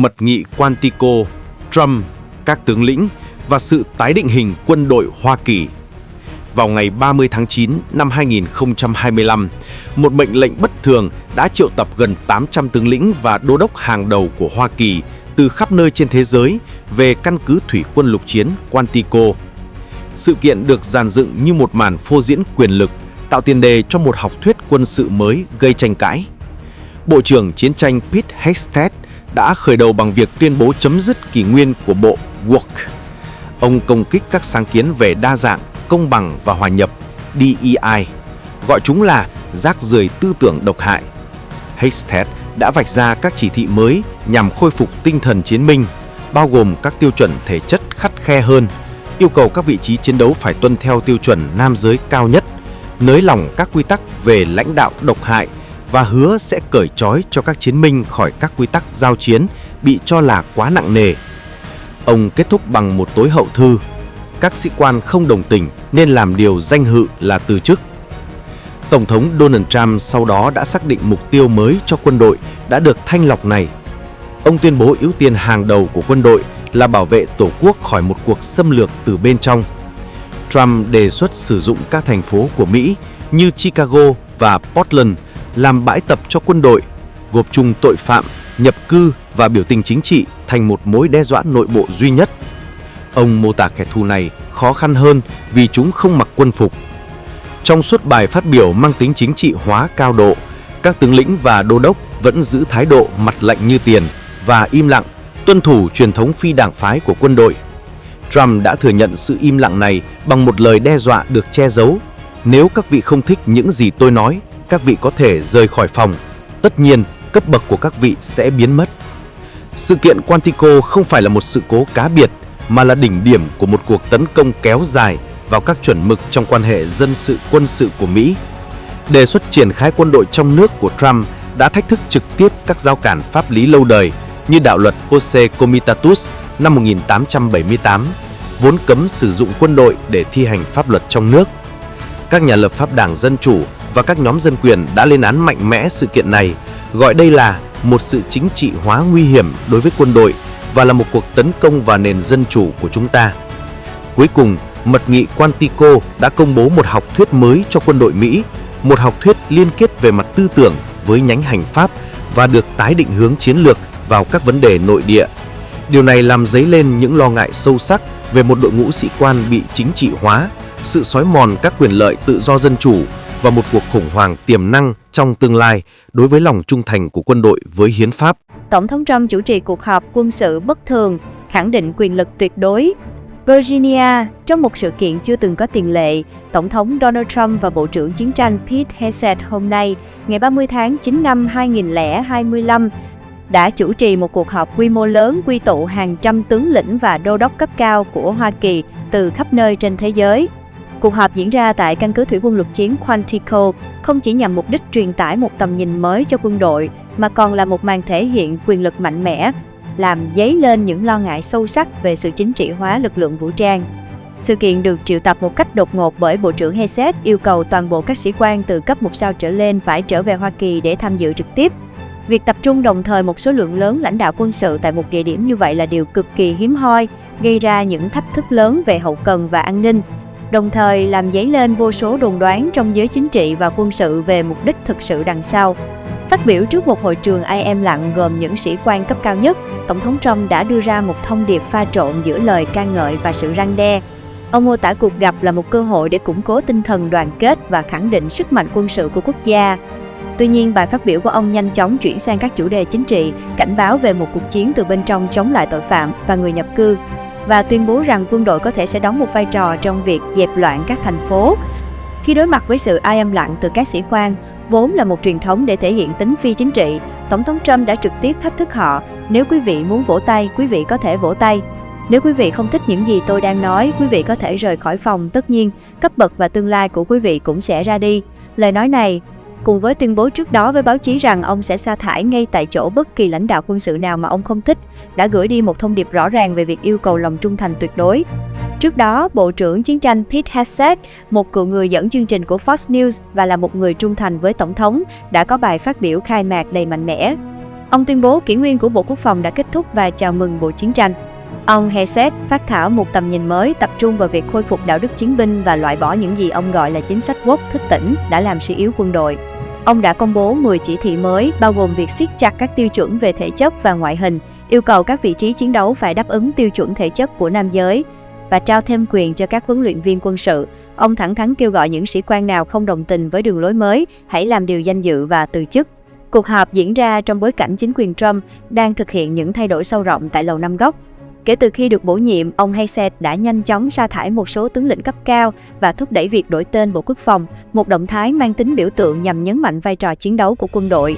mật nghị Quantico, Trump, các tướng lĩnh và sự tái định hình quân đội Hoa Kỳ. Vào ngày 30 tháng 9 năm 2025, một mệnh lệnh bất thường đã triệu tập gần 800 tướng lĩnh và đô đốc hàng đầu của Hoa Kỳ từ khắp nơi trên thế giới về căn cứ thủy quân lục chiến Quantico. Sự kiện được dàn dựng như một màn phô diễn quyền lực, tạo tiền đề cho một học thuyết quân sự mới gây tranh cãi. Bộ trưởng Chiến tranh Pete Hegseth đã khởi đầu bằng việc tuyên bố chấm dứt kỷ nguyên của bộ Woke. Ông công kích các sáng kiến về đa dạng, công bằng và hòa nhập DEI, gọi chúng là rác rưởi tư tưởng độc hại. Hegseth đã vạch ra các chỉ thị mới nhằm khôi phục tinh thần chiến binh, bao gồm các tiêu chuẩn thể chất khắt khe hơn, yêu cầu các vị trí chiến đấu phải tuân theo tiêu chuẩn nam giới cao nhất, nới lỏng các quy tắc về lãnh đạo độc hại và hứa sẽ cởi trói cho các chiến binh khỏi các quy tắc giao chiến bị cho là quá nặng nề. Ông kết thúc bằng một tối hậu thư: các sĩ quan không đồng tình nên làm điều danh dự là từ chức. Tổng thống Donald Trump sau đó đã xác định mục tiêu mới cho quân đội đã được thanh lọc này. Ông tuyên bố ưu tiên hàng đầu của quân đội là bảo vệ Tổ quốc khỏi một cuộc xâm lược từ bên trong. Trump đề xuất sử dụng các thành phố của Mỹ như Chicago và Portland làm bãi tập cho quân đội, gộp chung tội phạm, nhập cư và biểu tình chính trị thành một mối đe dọa nội bộ duy nhất. Ông mô tả kẻ thù này khó khăn hơn vì chúng không mặc quân phục. Trong suốt bài phát biểu mang tính chính trị hóa cao độ, các tướng lĩnh và đô đốc vẫn giữ thái độ mặt lạnh như tiền và im lặng, tuân thủ truyền thống phi đảng phái của quân đội. Trump đã thừa nhận sự im lặng này bằng một lời đe dọa được che giấu: nếu các vị không thích những gì tôi nói, các vị có thể rời khỏi phòng. Tất nhiên, cấp bậc của các vị sẽ biến mất. Sự kiện Quantico không phải là một sự cố cá biệt, mà là đỉnh điểm của một cuộc tấn công kéo dài vào các chuẩn mực trong quan hệ dân sự quân sự của Mỹ. Đề xuất triển khai quân đội trong nước của Trump đã thách thức trực tiếp các rào cản pháp lý lâu đời như đạo luật Posse Comitatus năm 1878, vốn cấm sử dụng quân đội để thi hành pháp luật trong nước. Các nhà lập pháp Đảng Dân Chủ và các nhóm dân quyền đã lên án mạnh mẽ sự kiện này, gọi đây là một sự chính trị hóa nguy hiểm đối với quân đội và là một cuộc tấn công vào nền dân chủ của chúng ta. Cuối cùng, mật nghị Quantico đã công bố một học thuyết mới cho quân đội Mỹ, một học thuyết liên kết về mặt tư tưởng với nhánh hành pháp và được tái định hướng chiến lược vào các vấn đề nội địa. Điều này làm dấy lên những lo ngại sâu sắc về một đội ngũ sĩ quan bị chính trị hóa, sự xói mòn các quyền lợi tự do dân chủ và một cuộc khủng hoảng tiềm năng trong tương lai đối với lòng trung thành của quân đội với hiến pháp. Tổng thống Trump chủ trì cuộc họp quân sự bất thường, khẳng định quyền lực tuyệt đối. Virginia, trong một sự kiện chưa từng có tiền lệ, Tổng thống Donald Trump và Bộ trưởng Chiến tranh Pete Hegseth hôm nay, ngày 30 tháng 9 năm 2025, đã chủ trì một cuộc họp quy mô lớn quy tụ hàng trăm tướng lĩnh và đô đốc cấp cao của Hoa Kỳ từ khắp nơi trên thế giới. Cuộc họp diễn ra tại căn cứ thủy quân lục chiến Quantico không chỉ nhằm mục đích truyền tải một tầm nhìn mới cho quân đội, mà còn là một màn thể hiện quyền lực mạnh mẽ, làm dấy lên những lo ngại sâu sắc về sự chính trị hóa lực lượng vũ trang. Sự kiện được triệu tập một cách đột ngột bởi Bộ trưởng Hegseth yêu cầu toàn bộ các sĩ quan từ cấp 1 sao trở lên phải trở về Hoa Kỳ để tham dự trực tiếp. Việc tập trung đồng thời một số lượng lớn lãnh đạo quân sự tại một địa điểm như vậy là điều cực kỳ hiếm hoi, gây ra những thách thức lớn về hậu cần và an ninh, đồng thời làm dấy lên vô số đồn đoán trong giới chính trị và quân sự về mục đích thực sự đằng sau. Phát biểu trước một hội trường ai im lặng gồm những sĩ quan cấp cao nhất, Tổng thống Trump đã đưa ra một thông điệp pha trộn giữa lời ca ngợi và sự răn đe. Ông mô tả cuộc gặp là một cơ hội để củng cố tinh thần đoàn kết và khẳng định sức mạnh quân sự của quốc gia. Tuy nhiên, bài phát biểu của ông nhanh chóng chuyển sang các chủ đề chính trị, cảnh báo về một cuộc chiến từ bên trong chống lại tội phạm và người nhập cư, và tuyên bố rằng quân đội có thể sẽ đóng một vai trò trong việc dẹp loạn các thành phố. Khi đối mặt với sự im lặng từ các sĩ quan, vốn là một truyền thống để thể hiện tính phi chính trị, Tổng thống Trump đã trực tiếp thách thức họ: nếu quý vị muốn vỗ tay, quý vị có thể vỗ tay. Nếu quý vị không thích những gì tôi đang nói, quý vị có thể rời khỏi phòng. Tất nhiên, cấp bậc và tương lai của quý vị cũng sẽ ra đi. Lời nói này, cùng với tuyên bố trước đó với báo chí rằng ông sẽ sa thải ngay tại chỗ bất kỳ lãnh đạo quân sự nào mà ông không thích, đã gửi đi một thông điệp rõ ràng về việc yêu cầu lòng trung thành tuyệt đối. Trước đó, Bộ trưởng Chiến tranh Pete Hegseth, một cựu người dẫn chương trình của Fox News và là một người trung thành với Tổng thống, đã có bài phát biểu khai mạc đầy mạnh mẽ. Ông tuyên bố kỷ nguyên của Bộ Quốc phòng đã kết thúc và chào mừng Bộ Chiến tranh. Ông HOảNG phát thảo một tầm nhìn mới tập trung vào việc khôi phục đạo đức chiến binh và loại bỏ những gì ông gọi là chính sách woke thức tỉnh đã làm suy yếu quân đội. Ông đã công bố 10 chỉ thị mới, bao gồm việc siết chặt các tiêu chuẩn về thể chất và ngoại hình, yêu cầu các vị trí chiến đấu phải đáp ứng tiêu chuẩn thể chất của nam giới, và trao thêm quyền cho các huấn luyện viên quân sự. Ông thẳng thắn kêu gọi những sĩ quan nào không đồng tình với đường lối mới, hãy làm điều danh dự và từ chức. Cuộc họp diễn ra trong bối cảnh chính quyền Trump đang thực hiện những thay đổi sâu rộng tại Lầu Năm Góc. Kể từ khi được bổ nhiệm, ông HOảNG đã nhanh chóng sa thải một số tướng lĩnh cấp cao và thúc đẩy việc đổi tên Bộ Quốc phòng, một động thái mang tính biểu tượng nhằm nhấn mạnh vai trò chiến đấu của quân đội.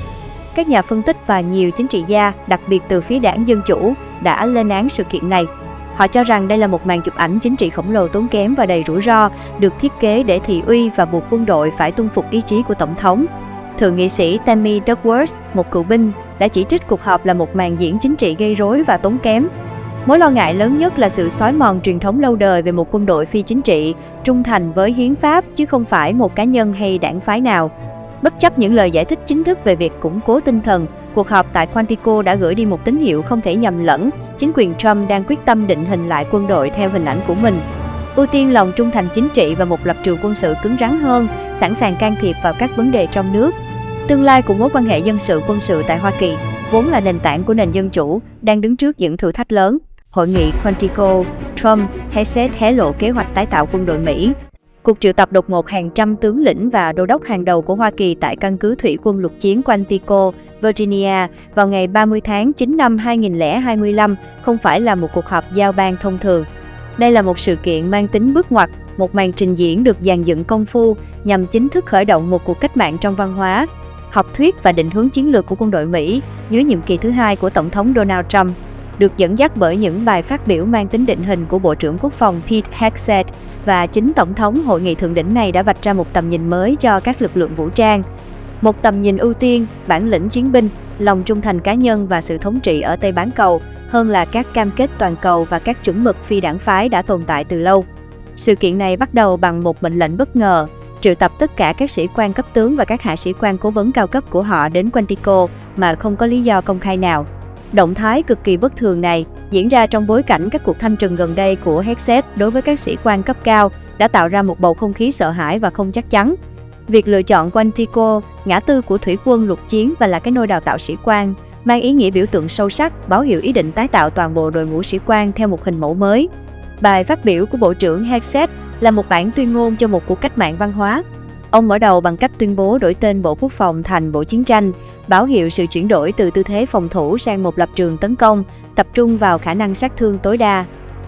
Các nhà phân tích và nhiều chính trị gia, đặc biệt từ phía đảng Dân Chủ, đã lên án sự kiện này. Họ cho rằng đây là một màn chụp ảnh chính trị khổng lồ tốn kém và đầy rủi ro, được thiết kế để thị uy và buộc quân đội phải tuân phục ý chí của Tổng thống. Thượng nghị sĩ Tammy Duckworth, một cựu binh, đã chỉ trích cuộc họp là một màn diễn chính trị gây rối và tốn kém. Mối lo ngại lớn nhất là sự xói mòn truyền thống lâu đời về một quân đội phi chính trị, trung thành với hiến pháp chứ không phải một cá nhân hay đảng phái nào. Bất chấp những lời giải thích chính thức về việc củng cố tinh thần, cuộc họp tại Quantico đã gửi đi một tín hiệu không thể nhầm lẫn. Chính quyền Trump đang quyết tâm định hình lại quân đội theo hình ảnh của mình. Ưu tiên lòng trung thành chính trị và một lập trường quân sự cứng rắn hơn, sẵn sàng can thiệp vào các vấn đề trong nước. Tương lai của mối quan hệ dân sự quân sự tại Hoa Kỳ, vốn là nền tảng của nền dân chủ, đang đứng trước những thử thách lớn. Hội nghị Quantico, Trump, HOảNG hé lộ kế hoạch tái tạo quân đội Mỹ. Cuộc triệu tập đột ngột hàng trăm tướng lĩnh và đô đốc hàng đầu của Hoa Kỳ tại căn cứ thủy quân lục chiến Quantico, Virginia vào ngày 30 tháng 9 năm 2025 không phải là một cuộc họp giao ban thông thường. Đây là một sự kiện mang tính bước ngoặt, một màn trình diễn được dàn dựng công phu nhằm chính thức khởi động một cuộc cách mạng trong văn hóa, học thuyết và định hướng chiến lược của quân đội Mỹ dưới nhiệm kỳ thứ hai của Tổng thống Donald Trump. Được dẫn dắt bởi những bài phát biểu mang tính định hình của Bộ trưởng Quốc phòng Pete Hegseth và chính Tổng thống, hội nghị thượng đỉnh này đã vạch ra một tầm nhìn mới cho các lực lượng vũ trang. Một tầm nhìn ưu tiên, bản lĩnh chiến binh, lòng trung thành cá nhân và sự thống trị ở Tây bán cầu, hơn là các cam kết toàn cầu và các chuẩn mực phi đảng phái đã tồn tại từ lâu. Sự kiện này bắt đầu bằng một mệnh lệnh bất ngờ, triệu tập tất cả các sĩ quan cấp tướng và các hạ sĩ quan cố vấn cao cấp của họ đến Quantico mà không có lý do công khai nào. Động thái cực kỳ bất thường này diễn ra trong bối cảnh các cuộc thanh trừng gần đây của HOảNG đối với các sĩ quan cấp cao đã tạo ra một bầu không khí sợ hãi và không chắc chắn. Việc lựa chọn Quantico, ngã tư của thủy quân lục chiến và là cái nôi đào tạo sĩ quan, mang ý nghĩa biểu tượng sâu sắc, báo hiệu ý định tái tạo toàn bộ đội ngũ sĩ quan theo một hình mẫu mới. Bài phát biểu của Bộ trưởng HOảNG là một bản tuyên ngôn cho một cuộc cách mạng văn hóa. Ông mở đầu bằng cách tuyên bố đổi tên Bộ Quốc phòng thành Bộ Chiến tranh, báo hiệu sự chuyển đổi từ tư thế phòng thủ sang một lập trường tấn công, tập trung vào khả năng sát thương tối đa.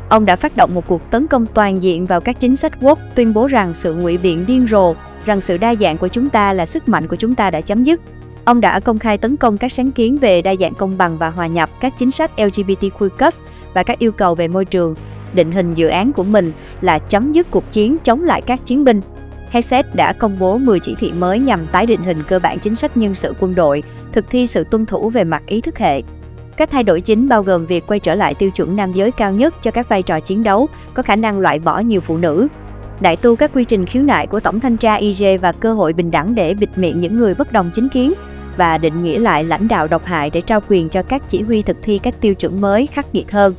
Ông đã phát động một cuộc tấn công toàn diện vào các chính sách woke, tuyên bố rằng sự ngụy biện điên rồ, rằng sự đa dạng của chúng ta là sức mạnh của chúng ta đã chấm dứt. Ông đã công khai tấn công các sáng kiến về đa dạng công bằng và hòa nhập, các chính sách LGBTQ+ và các yêu cầu về môi trường. Định hình dự án của mình là chấm dứt cuộc chiến chống lại các chiến binh. HOảNG đã công bố 10 chỉ thị mới nhằm tái định hình cơ bản chính sách nhân sự quân đội, thực thi sự tuân thủ về mặt ý thức hệ. Các thay đổi chính bao gồm việc quay trở lại tiêu chuẩn nam giới cao nhất cho các vai trò chiến đấu, có khả năng loại bỏ nhiều phụ nữ, đại tu các quy trình khiếu nại của Tổng thanh tra IG và cơ hội bình đẳng để bịt miệng những người bất đồng chính kiến, và định nghĩa lại lãnh đạo độc hại để trao quyền cho các chỉ huy thực thi các tiêu chuẩn mới khắc nghiệt hơn.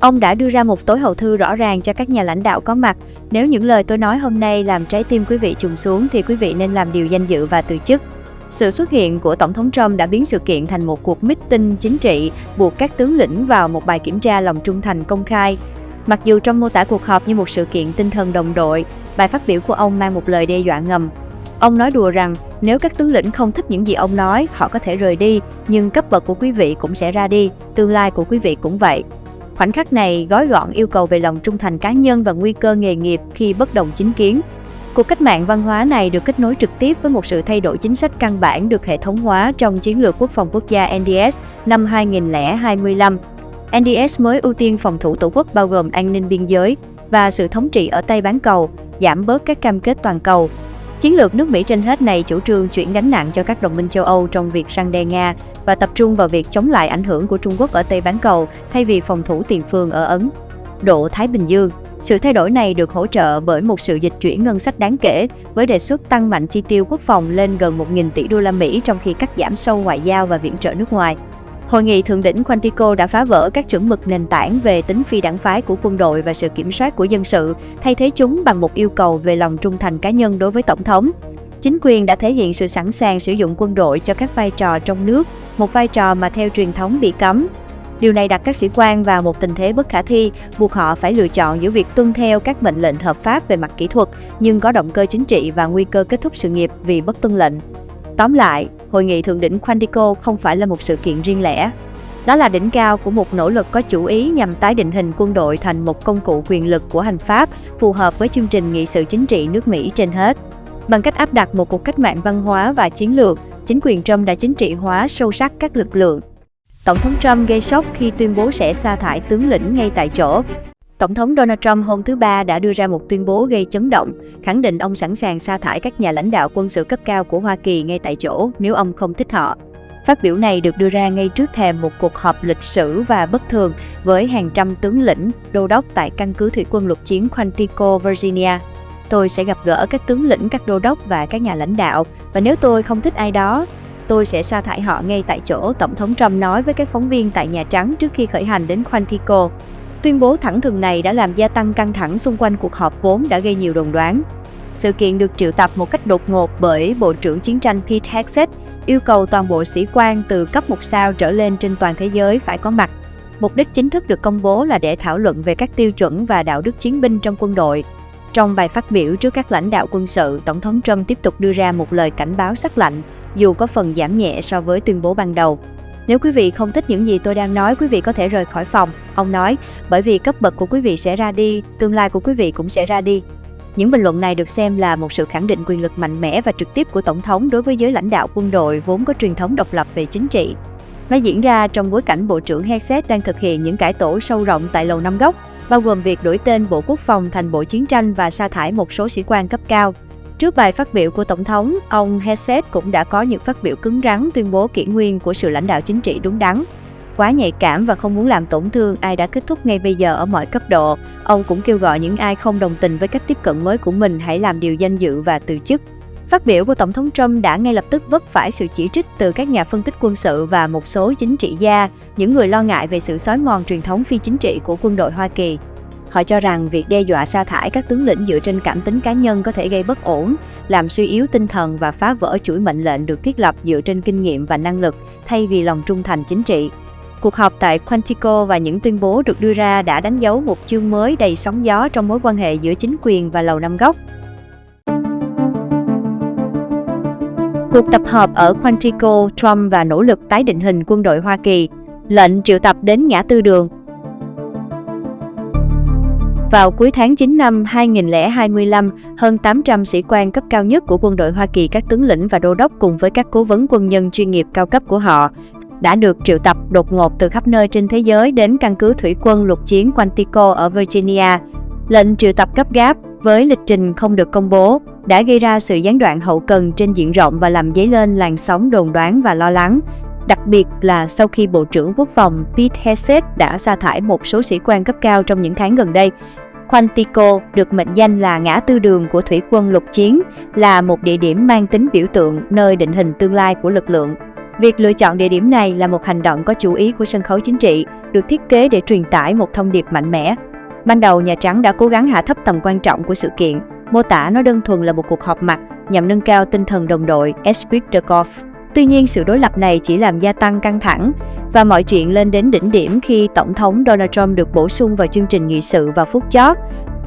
Ông đã đưa ra một tối hậu thư rõ ràng cho các nhà lãnh đạo có mặt. Nếu những lời tôi nói hôm nay làm trái tim quý vị trùng xuống thì quý vị nên làm điều danh dự và từ chức. Sự xuất hiện của Tổng thống Trump đã biến sự kiện thành một cuộc meeting chính trị, buộc các tướng lĩnh vào một bài kiểm tra lòng trung thành công khai. Mặc dù Trump mô tả cuộc họp như một sự kiện tinh thần đồng đội, bài phát biểu của ông mang một lời đe dọa ngầm. Ông nói đùa rằng nếu các tướng lĩnh không thích những gì ông nói, họ có thể rời đi, nhưng cấp bậc của quý vị cũng sẽ ra đi, tương lai của quý vị cũng vậy. Khoảnh khắc này gói gọn yêu cầu về lòng trung thành cá nhân và nguy cơ nghề nghiệp khi bất đồng chính kiến. Cuộc cách mạng văn hóa này được kết nối trực tiếp với một sự thay đổi chính sách căn bản được hệ thống hóa trong Chiến lược Quốc phòng Quốc gia NDS năm 2025. NDS mới ưu tiên phòng thủ tổ quốc bao gồm an ninh biên giới và sự thống trị ở Tây bán cầu, giảm bớt các cam kết toàn cầu. Chiến lược nước Mỹ trên hết này chủ trương chuyển gánh nặng cho các đồng minh châu Âu trong việc răn đe Nga và tập trung vào việc chống lại ảnh hưởng của Trung Quốc ở Tây bán cầu thay vì phòng thủ tiền phương ở Ấn Độ Thái Bình Dương. Sự thay đổi này được hỗ trợ bởi một sự dịch chuyển ngân sách đáng kể, với đề xuất tăng mạnh chi tiêu quốc phòng lên gần 1.000 tỷ đô la Mỹ trong khi cắt giảm sâu ngoại giao và viện trợ nước ngoài. Hội nghị thượng đỉnh Quantico đã phá vỡ các chuẩn mực nền tảng về tính phi đảng phái của quân đội và sự kiểm soát của dân sự, thay thế chúng bằng một yêu cầu về lòng trung thành cá nhân đối với tổng thống. Chính quyền đã thể hiện sự sẵn sàng sử dụng quân đội cho các vai trò trong nước, một vai trò mà theo truyền thống bị cấm. Điều này đặt các sĩ quan vào một tình thế bất khả thi, buộc họ phải lựa chọn giữa việc tuân theo các mệnh lệnh hợp pháp về mặt kỹ thuật, nhưng có động cơ chính trị và nguy cơ kết thúc sự nghiệp vì bất tuân lệnh. Tóm lại, Hội nghị thượng đỉnh Quantico không phải là một sự kiện riêng lẻ. Đó là đỉnh cao của một nỗ lực có chủ ý nhằm tái định hình quân đội thành một công cụ quyền lực của hành pháp, phù hợp với chương trình nghị sự chính trị nước Mỹ trên hết. Bằng cách áp đặt một cuộc cách mạng văn hóa và chiến lược, chính quyền Trump đã chính trị hóa sâu sắc các lực lượng. Tổng thống Trump gây sốc khi tuyên bố sẽ sa thải tướng lĩnh ngay tại chỗ. Tổng thống Donald Trump hôm thứ Ba đã đưa ra một tuyên bố gây chấn động, khẳng định ông sẵn sàng sa thải các nhà lãnh đạo quân sự cấp cao của Hoa Kỳ ngay tại chỗ nếu ông không thích họ. Phát biểu này được đưa ra ngay trước thềm một cuộc họp lịch sử và bất thường với hàng trăm tướng lĩnh, đô đốc tại căn cứ thủy quân lục chiến Quantico, Virginia. Tôi sẽ gặp gỡ các tướng lĩnh, các đô đốc và các nhà lãnh đạo, và nếu tôi không thích ai đó, tôi sẽ sa thải họ ngay tại chỗ, Tổng thống Trump nói với các phóng viên tại Nhà Trắng trước khi khởi hành đến Quantico. Tuyên bố thẳng thừng này đã làm gia tăng căng thẳng xung quanh cuộc họp vốn đã gây nhiều đồn đoán. Sự kiện được triệu tập một cách đột ngột bởi Bộ trưởng Chiến tranh Pete, yêu cầu toàn bộ sĩ quan từ cấp 1 sao trở lên trên toàn thế giới phải có mặt. Mục đích chính thức được công bố là để thảo luận về các tiêu chuẩn và đạo đức chiến binh trong quân đội. Trong bài phát biểu trước các lãnh đạo quân sự, Tổng thống Trump tiếp tục đưa ra một lời cảnh báo sắc lạnh, dù có phần giảm nhẹ so với tuyên bố ban đầu. Nếu quý vị không thích những gì tôi đang nói, quý vị có thể rời khỏi phòng, ông nói, bởi vì cấp bậc của quý vị sẽ ra đi, tương lai của quý vị cũng sẽ ra đi. Những bình luận này được xem là một sự khẳng định quyền lực mạnh mẽ và trực tiếp của Tổng thống đối với giới lãnh đạo quân đội vốn có truyền thống độc lập về chính trị. Nó diễn ra trong bối cảnh Bộ trưởng HSS đang thực hiện những cải tổ sâu rộng tại Lầu Năm Góc, bao gồm việc đổi tên Bộ Quốc phòng thành Bộ Chiến tranh và sa thải một số sĩ quan cấp cao. Trước bài phát biểu của Tổng thống, ông HSS cũng đã có những phát biểu cứng rắn tuyên bố kỷ nguyên của sự lãnh đạo chính trị đúng đắn. Quá nhạy cảm và không muốn làm tổn thương ai đã kết thúc ngay bây giờ ở mọi cấp độ. Ông cũng kêu gọi những ai không đồng tình với cách tiếp cận mới của mình hãy làm điều danh dự và từ chức. Phát biểu của Tổng thống Trump đã ngay lập tức vấp phải sự chỉ trích từ các nhà phân tích quân sự và một số chính trị gia, những người lo ngại về sự xói mòn truyền thống phi chính trị của quân đội Hoa Kỳ. Họ cho rằng việc đe dọa sa thải các tướng lĩnh dựa trên cảm tính cá nhân có thể gây bất ổn, làm suy yếu tinh thần và phá vỡ chuỗi mệnh lệnh được thiết lập dựa trên kinh nghiệm và năng lực, thay vì lòng trung thành chính trị. Cuộc họp tại Quantico và những tuyên bố được đưa ra đã đánh dấu một chương mới đầy sóng gió trong mối quan hệ giữa chính quyền và Lầu Năm Góc. Cuộc tập hợp ở Quantico, Trump và nỗ lực tái định hình quân đội Hoa Kỳ, lệnh triệu tập đến ngã tư đường. Vào cuối tháng 9 năm 2025, hơn 800 sĩ quan cấp cao nhất của quân đội Hoa Kỳ, các tướng lĩnh và đô đốc cùng với các cố vấn quân nhân chuyên nghiệp cao cấp của họ, đã được triệu tập đột ngột từ khắp nơi trên thế giới đến căn cứ thủy quân lục chiến Quantico ở Virginia. Lệnh triệu tập gấp gáp với lịch trình không được công bố đã gây ra sự gián đoạn hậu cần trên diện rộng và làm dấy lên làn sóng đồn đoán và lo lắng. Đặc biệt là sau khi Bộ trưởng Quốc phòng Pete đã sa thải một số sĩ quan cấp cao trong những tháng gần đây. Quantico được mệnh danh là ngã tư đường của thủy quân lục chiến, là một địa điểm mang tính biểu tượng nơi định hình tương lai của lực lượng. Việc lựa chọn địa điểm này là một hành động có chủ ý của sân khấu chính trị, được thiết kế để truyền tải một thông điệp mạnh mẽ. Ban đầu, Nhà Trắng đã cố gắng hạ thấp tầm quan trọng của sự kiện, mô tả nó đơn thuần là một cuộc họp mặt nhằm nâng cao tinh thần đồng đội, esprit de corps. Tuy nhiên, sự đối lập này chỉ làm gia tăng căng thẳng, và mọi chuyện lên đến đỉnh điểm khi Tổng thống Donald Trump được bổ sung vào chương trình nghị sự vào phút chót,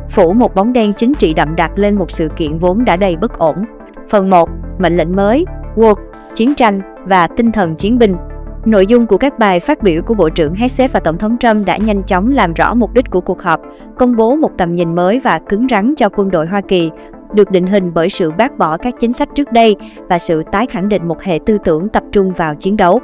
phủ một bóng đen chính trị đậm đặc lên một sự kiện vốn đã đầy bất ổn. Phần 1. Mệnh lệnh mới, Work, chiến tranh và tinh thần chiến binh. Nội dung của các bài phát biểu của Bộ trưởng HSS và Tổng thống Trump đã nhanh chóng làm rõ mục đích của cuộc họp, công bố một tầm nhìn mới và cứng rắn cho quân đội Hoa Kỳ, được định hình bởi sự bác bỏ các chính sách trước đây và sự tái khẳng định một hệ tư tưởng tập trung vào chiến đấu.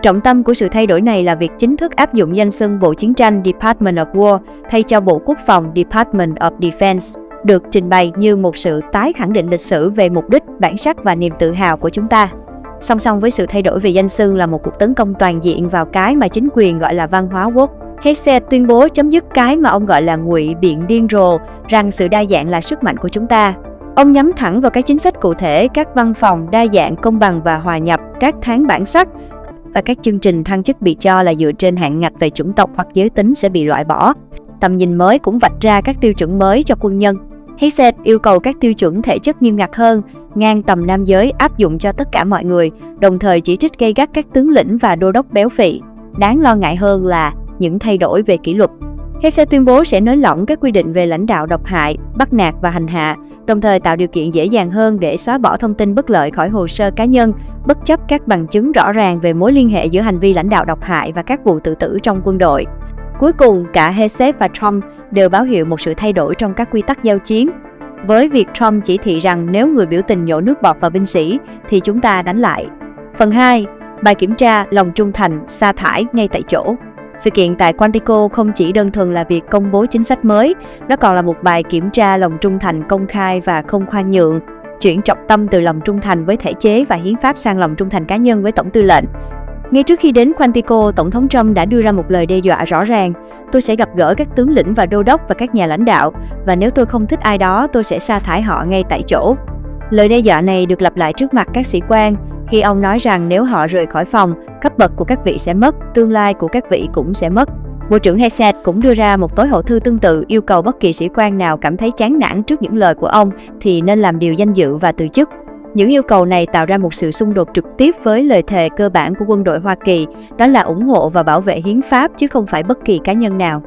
Trọng tâm của sự thay đổi này là việc chính thức áp dụng danh xưng Bộ Chiến tranh Department of War thay cho Bộ Quốc phòng Department of Defense, được trình bày như một sự tái khẳng định lịch sử về mục đích, bản sắc và niềm tự hào của chúng ta. Song song với sự thay đổi về danh xưng là một cuộc tấn công toàn diện vào cái mà chính quyền gọi là văn hóa woke. HSS tuyên bố chấm dứt cái mà ông gọi là ngụy biện điên rồ, rằng sự đa dạng là sức mạnh của chúng ta. Ông nhắm thẳng vào các chính sách cụ thể, các văn phòng đa dạng, công bằng và hòa nhập, các tháng bản sắc, và các chương trình thăng chức bị cho là dựa trên hạn ngạch về chủng tộc hoặc giới tính sẽ bị loại bỏ. Tầm nhìn mới cũng vạch ra các tiêu chuẩn mới cho quân nhân. HOảnG yêu cầu các tiêu chuẩn thể chất nghiêm ngặt hơn, ngang tầm nam giới áp dụng cho tất cả mọi người, đồng thời chỉ trích gay gắt các tướng lĩnh và đô đốc béo phì. Đáng lo ngại hơn là những thay đổi về kỷ luật. HOảnG tuyên bố sẽ nới lỏng các quy định về lãnh đạo độc hại, bắt nạt và hành hạ, đồng thời tạo điều kiện dễ dàng hơn để xóa bỏ thông tin bất lợi khỏi hồ sơ cá nhân, bất chấp các bằng chứng rõ ràng về mối liên hệ giữa hành vi lãnh đạo độc hại và các vụ tự tử trong quân đội. Cuối cùng, cả HOảnG và Trump đều báo hiệu một sự thay đổi trong các quy tắc giao chiến. Với việc Trump chỉ thị rằng nếu người biểu tình nhổ nước bọt vào binh sĩ thì chúng ta đánh lại. Phần 2. Bài kiểm tra lòng trung thành, sa thải ngay tại chỗ. Sự kiện tại Quantico không chỉ đơn thuần là việc công bố chính sách mới, nó còn là một bài kiểm tra lòng trung thành công khai và không khoan nhượng, chuyển trọng tâm từ lòng trung thành với thể chế và hiến pháp sang lòng trung thành cá nhân với tổng tư lệnh. Ngay trước khi đến Quantico, Tổng thống Trump đã đưa ra một lời đe dọa rõ ràng: tôi sẽ gặp gỡ các tướng lĩnh và đô đốc và các nhà lãnh đạo, và nếu tôi không thích ai đó, tôi sẽ sa thải họ ngay tại chỗ. Lời đe dọa này được lặp lại trước mặt các sĩ quan, khi ông nói rằng nếu họ rời khỏi phòng, cấp bậc của các vị sẽ mất, tương lai của các vị cũng sẽ mất. Bộ trưởng HOảnG cũng đưa ra một tối hậu thư tương tự, yêu cầu bất kỳ sĩ quan nào cảm thấy chán nản trước những lời của ông thì nên làm điều danh dự và từ chức. Những yêu cầu này tạo ra một sự xung đột trực tiếp với lời thề cơ bản của quân đội Hoa Kỳ, đó là ủng hộ và bảo vệ hiến pháp chứ không phải bất kỳ cá nhân nào.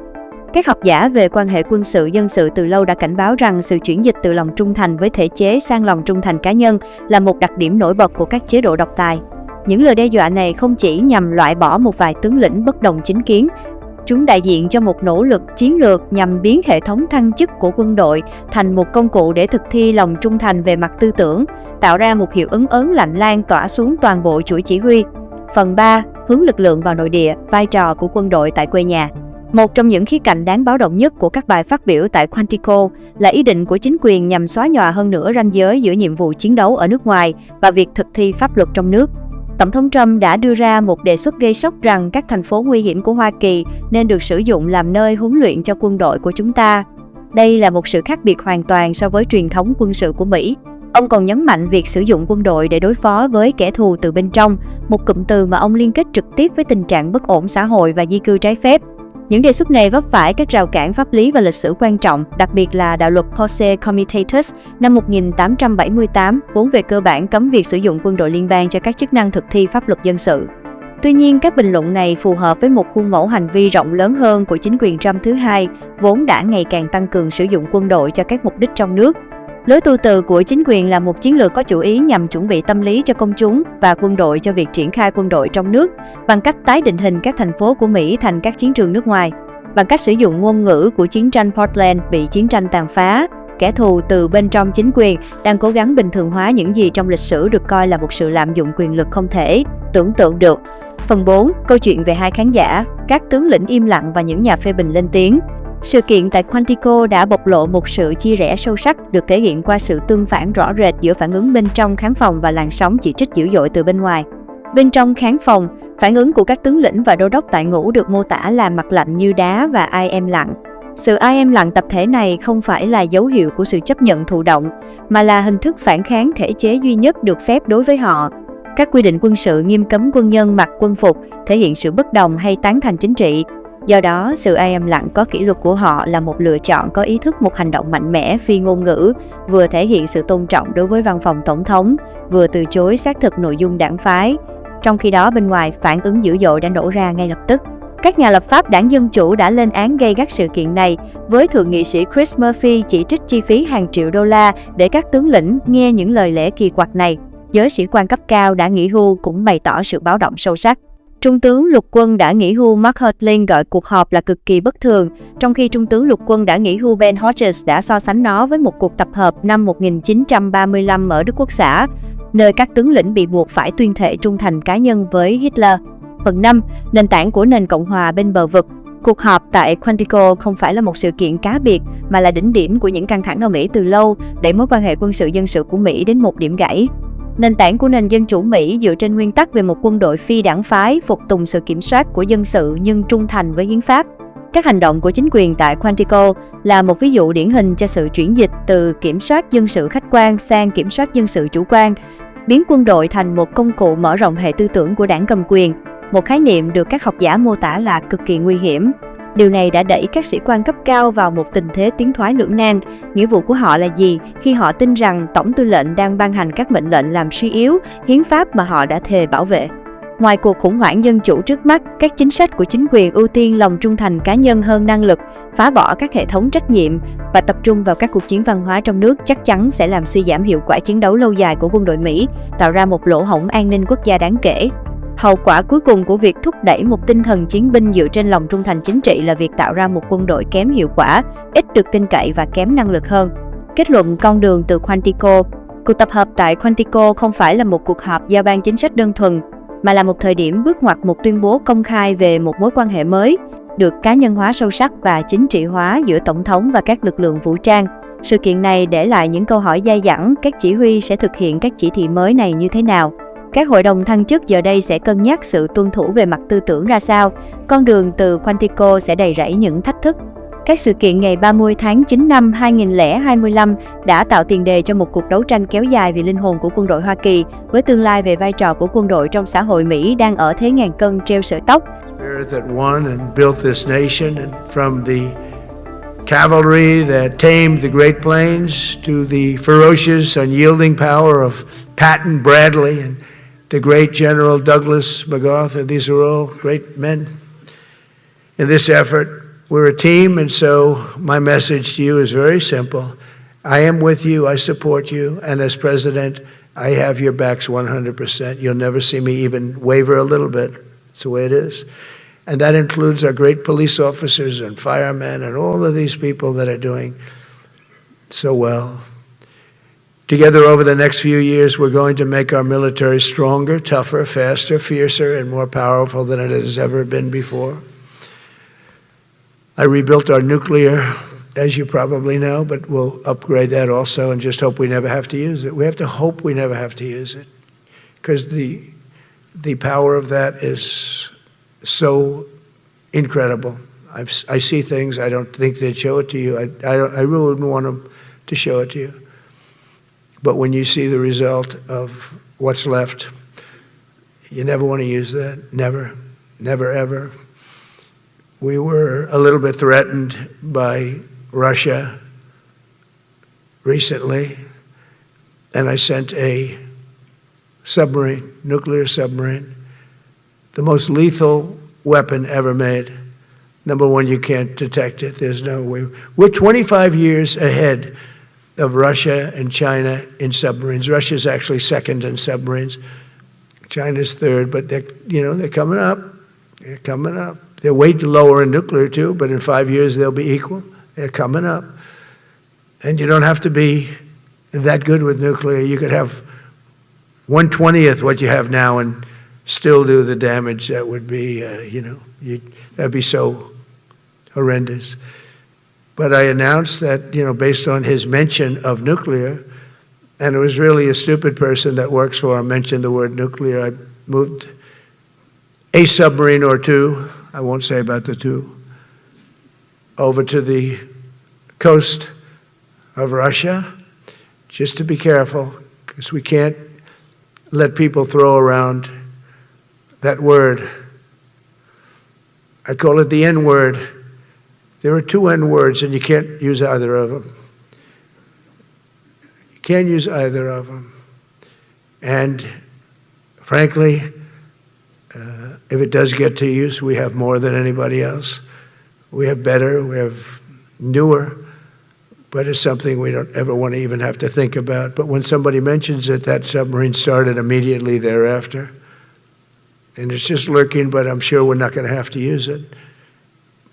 Các học giả về quan hệ quân sự dân sự từ lâu đã cảnh báo rằng sự chuyển dịch từ lòng trung thành với thể chế sang lòng trung thành cá nhân là một đặc điểm nổi bật của các chế độ độc tài. Những lời đe dọa này không chỉ nhằm loại bỏ một vài tướng lĩnh bất đồng chính kiến, chúng đại diện cho một nỗ lực chiến lược nhằm biến hệ thống thăng chức của quân đội thành một công cụ để thực thi lòng trung thành về mặt tư tưởng, tạo ra một hiệu ứng ớn lạnh lan tỏa xuống toàn bộ chuỗi chỉ huy. Phần 3. Hướng lực lượng vào nội địa, vai trò của quân đội tại quê nhà. Một trong những khía cạnh đáng báo động nhất của các bài phát biểu tại Quantico là ý định của chính quyền nhằm xóa nhòa hơn nữa ranh giới giữa nhiệm vụ chiến đấu ở nước ngoài và việc thực thi pháp luật trong nước. Tổng thống Trump đã đưa ra một đề xuất gây sốc rằng các thành phố nguy hiểm của Hoa Kỳ nên được sử dụng làm nơi huấn luyện cho quân đội của chúng ta. Đây là một sự khác biệt hoàn toàn so với truyền thống quân sự của Mỹ. Ông còn nhấn mạnh việc sử dụng quân đội để đối phó với kẻ thù từ bên trong, một cụm từ mà ông liên kết trực tiếp với tình trạng bất ổn xã hội và di cư trái phép. Những đề xuất này vấp phải các rào cản pháp lý và lịch sử quan trọng, đặc biệt là đạo luật Posse Comitatus năm 1878, vốn về cơ bản cấm việc sử dụng quân đội liên bang cho các chức năng thực thi pháp luật dân sự. Tuy nhiên, các bình luận này phù hợp với một khuôn mẫu hành vi rộng lớn hơn của chính quyền Trump thứ hai, vốn đã ngày càng tăng cường sử dụng quân đội cho các mục đích trong nước. Lối tu từ của chính quyền là một chiến lược có chủ ý nhằm chuẩn bị tâm lý cho công chúng và quân đội cho việc triển khai quân đội trong nước bằng cách tái định hình các thành phố của Mỹ thành các chiến trường nước ngoài. Bằng cách sử dụng ngôn ngữ của chiến tranh Portland bị chiến tranh tàn phá, kẻ thù từ bên trong chính quyền đang cố gắng bình thường hóa những gì trong lịch sử được coi là một sự lạm dụng quyền lực không thể tưởng tượng được. Phần 4. Câu chuyện về hai khán giả, các tướng lĩnh im lặng và những nhà phê bình lên tiếng. Sự kiện tại Quantico đã bộc lộ một sự chia rẽ sâu sắc, được thể hiện qua sự tương phản rõ rệt giữa phản ứng bên trong khán phòng và làn sóng chỉ trích dữ dội từ bên ngoài. Bên trong khán phòng, phản ứng của các tướng lĩnh và đô đốc tại ngũ được mô tả là mặt lạnh như đá và ai em lặng. Sự ai em lặng tập thể này không phải là dấu hiệu của sự chấp nhận thụ động, mà là hình thức phản kháng thể chế duy nhất được phép đối với họ. Các quy định quân sự nghiêm cấm quân nhân mặc quân phục, thể hiện sự bất đồng hay tán thành chính trị. Do đó, sự ai em lặng có kỷ luật của họ là một lựa chọn có ý thức, một hành động mạnh mẽ phi ngôn ngữ, vừa thể hiện sự tôn trọng đối với văn phòng tổng thống, vừa từ chối xác thực nội dung đảng phái. Trong khi đó, bên ngoài, phản ứng dữ dội đã nổ ra ngay lập tức. Các nhà lập pháp đảng Dân Chủ đã lên án gay gắt sự kiện này, với thượng nghị sĩ Chris Murphy chỉ trích chi phí hàng triệu đô la để các tướng lĩnh nghe những lời lẽ kỳ quặc này. Giới sĩ quan cấp cao đã nghỉ hưu cũng bày tỏ sự báo động sâu sắc. Trung tướng lục quân đã nghỉ hưu Mark Hurtling gọi cuộc họp là cực kỳ bất thường, trong khi Trung tướng lục quân đã nghỉ hưu Ben Hodges đã so sánh nó với một cuộc tập hợp năm 1935 ở Đức Quốc xã, nơi các tướng lĩnh bị buộc phải tuyên thệ trung thành cá nhân với Hitler. Phần 5. Nền tảng của nền Cộng hòa bên bờ vực. Cuộc họp tại Quantico không phải là một sự kiện cá biệt, mà là đỉnh điểm của những căng thẳng ở Mỹ từ lâu, đẩy mối quan hệ quân sự dân sự của Mỹ đến một điểm gãy. Nền tảng của nền dân chủ Mỹ dựa trên nguyên tắc về một quân đội phi đảng phái phục tùng sự kiểm soát của dân sự nhưng trung thành với hiến pháp. Các hành động của chính quyền tại Quantico là một ví dụ điển hình cho sự chuyển dịch từ kiểm soát dân sự khách quan sang kiểm soát dân sự chủ quan, biến quân đội thành một công cụ mở rộng hệ tư tưởng của đảng cầm quyền. một khái niệm được các học giả mô tả là cực kỳ nguy hiểm. Điều này đã đẩy các sĩ quan cấp cao vào một tình thế tiến thoái lưỡng nan. Nghĩa vụ của họ là gì khi họ tin rằng tổng tư lệnh đang ban hành các mệnh lệnh làm suy yếu hiến pháp mà họ đã thề bảo vệ? Ngoài cuộc khủng hoảng dân chủ trước mắt, các chính sách của chính quyền ưu tiên lòng trung thành cá nhân hơn năng lực, phá bỏ các hệ thống trách nhiệm và tập trung vào các cuộc chiến văn hóa trong nước chắc chắn sẽ làm suy giảm hiệu quả chiến đấu lâu dài của quân đội Mỹ, tạo ra một lỗ hổng an ninh quốc gia đáng kể. Hậu quả cuối cùng của việc thúc đẩy một tinh thần chiến binh dựa trên lòng trung thành chính trị là việc tạo ra một quân đội kém hiệu quả, ít được tin cậy và kém năng lực hơn. Kết luận con đường từ Quantico. Cuộc tập hợp tại Quantico không phải là một cuộc họp giao ban chính sách đơn thuần, mà là một thời điểm bước ngoặt một tuyên bố công khai về một mối quan hệ mới, được cá nhân hóa sâu sắc và chính trị hóa giữa Tổng thống và các lực lượng vũ trang. Sự kiện này để lại những câu hỏi dai dẳng, các chỉ huy sẽ thực hiện các chỉ thị mới này như thế nào? Các hội đồng thăng chức giờ đây sẽ cân nhắc sự tuân thủ về mặt tư tưởng ra sao? Con đường từ Quantico sẽ đầy rẫy những thách thức. Các sự kiện ngày 30 tháng 9 năm 2025 đã tạo tiền đề cho một cuộc đấu tranh kéo dài vì linh hồn của quân đội Hoa Kỳ, với tương lai về vai trò của quân đội trong xã hội Mỹ đang ở thế ngàn cân treo sợi tóc. That won and built this nation, and from the cavalry that tamed the Great Plains to the ferocious, unyielding power of Patton Bradley and the great General Douglas MacArthur. These are all great men. In this effort, we're a team, and so my message to you is very simple. I am with you, I support you, and as president, I have your backs 100%. You'll never see me even waver a little bit. It's the way it is. And that includes our great police officers and firemen and all of these people that are doing so well. Together over the next few years, we're going to make our military stronger, tougher, faster, fiercer, and more powerful than it has ever been before. I rebuilt our nuclear, as you probably know, but we'll upgrade that also and just hope we never have to use it. We have to hope we never have to use it, because the power of that is so incredible. I see things I don't think they'd show it to you. I really wouldn't want them to show it to you. But when you see the result of what's left, you never want to use that. Never, never, ever. We were a little bit threatened by Russia recently, and I sent a submarine, nuclear submarine, the most lethal weapon ever made. Number one, you can't detect it. There's no way. We're 25 years ahead of Russia and China in submarines. Russia's actually second in submarines. China's third, but they're coming up. They're coming up. They're way lower in nuclear too, but in 5 years they'll be equal. They're coming up. And you don't have to be that good with nuclear. You could have 1/20th what you have now and still do the damage that would be, that'd be so horrendous. But I announced that, based on his mention of nuclear, and it was really a stupid person that works for him mentioned the word nuclear, I moved a submarine or two, I won't say about the two, over to the coast of Russia, just to be careful, because we can't let people throw around that word. I call it the N-word. There are two N-words, and you can't use either of them. You can't use either of them. And frankly, if it does get to use, we have more than anybody else. We have better, we have newer, but it's something we don't ever want to even have to think about. But when somebody mentions it, that submarine started immediately thereafter. And it's just lurking, but I'm sure we're not going to have to use it.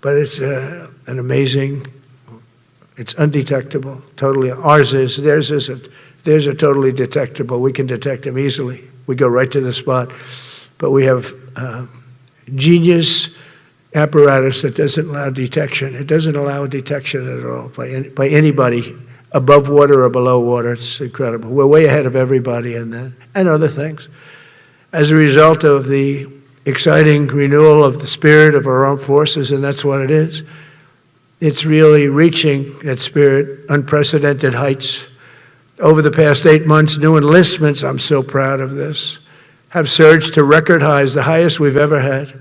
But it's an amazing, it's undetectable, totally. Ours is, theirs isn't. Theirs are totally detectable. We can detect them easily. We go right to the spot. But we have genius apparatus that doesn't allow detection. It doesn't allow detection at all by anybody above water or below water. It's incredible. We're way ahead of everybody in that, and other things. As a result of the exciting renewal of the spirit of our armed forces, and that's what it is. It's really reaching that spirit, unprecedented heights. Over the past 8 months, new enlistments, I'm so proud of this. have surged to record highs, the highest we've ever had.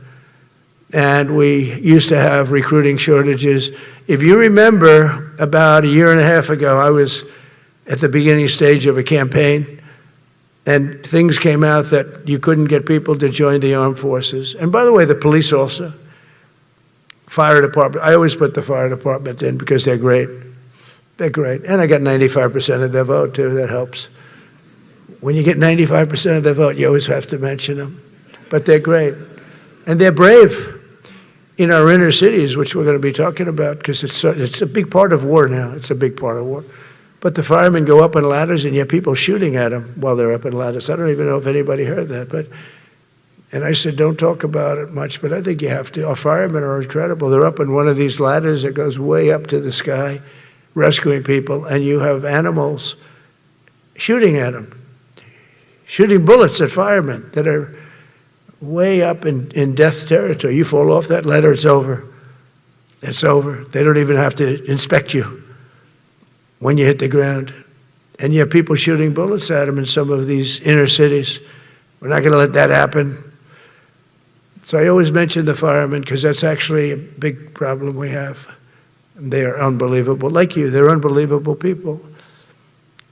And we used to have recruiting shortages. If you remember, about a year and a half ago, I was at the beginning stage of a campaign, and things came out that you couldn't get people to join the armed forces. And by the way, the police also. Fire department. I always put the fire department in because they're great. They're great. And I got 95% of their vote, too. That helps. When you get 95% of their vote, you always have to mention them. But they're great. And they're brave in our inner cities, which we're going to be talking about, because it's a big part of war now. It's a big part of war. But the firemen go up on ladders, and you have people shooting at them while they're up on ladders. I don't even know if anybody heard that. And I said, don't talk about it much, but I think you have to. Our firemen are incredible. They're up on one of these ladders that goes way up to the sky, rescuing people, and you have animals shooting at them, shooting bullets at firemen that are way up in death territory. You fall off that ladder, it's over. It's over. They don't even have to inspect you when you hit the ground. And you have people shooting bullets at them in some of these inner cities. We're not going to let that happen. So I always mention the firemen because that's actually a big problem we have. They are unbelievable. Like you, they're unbelievable people.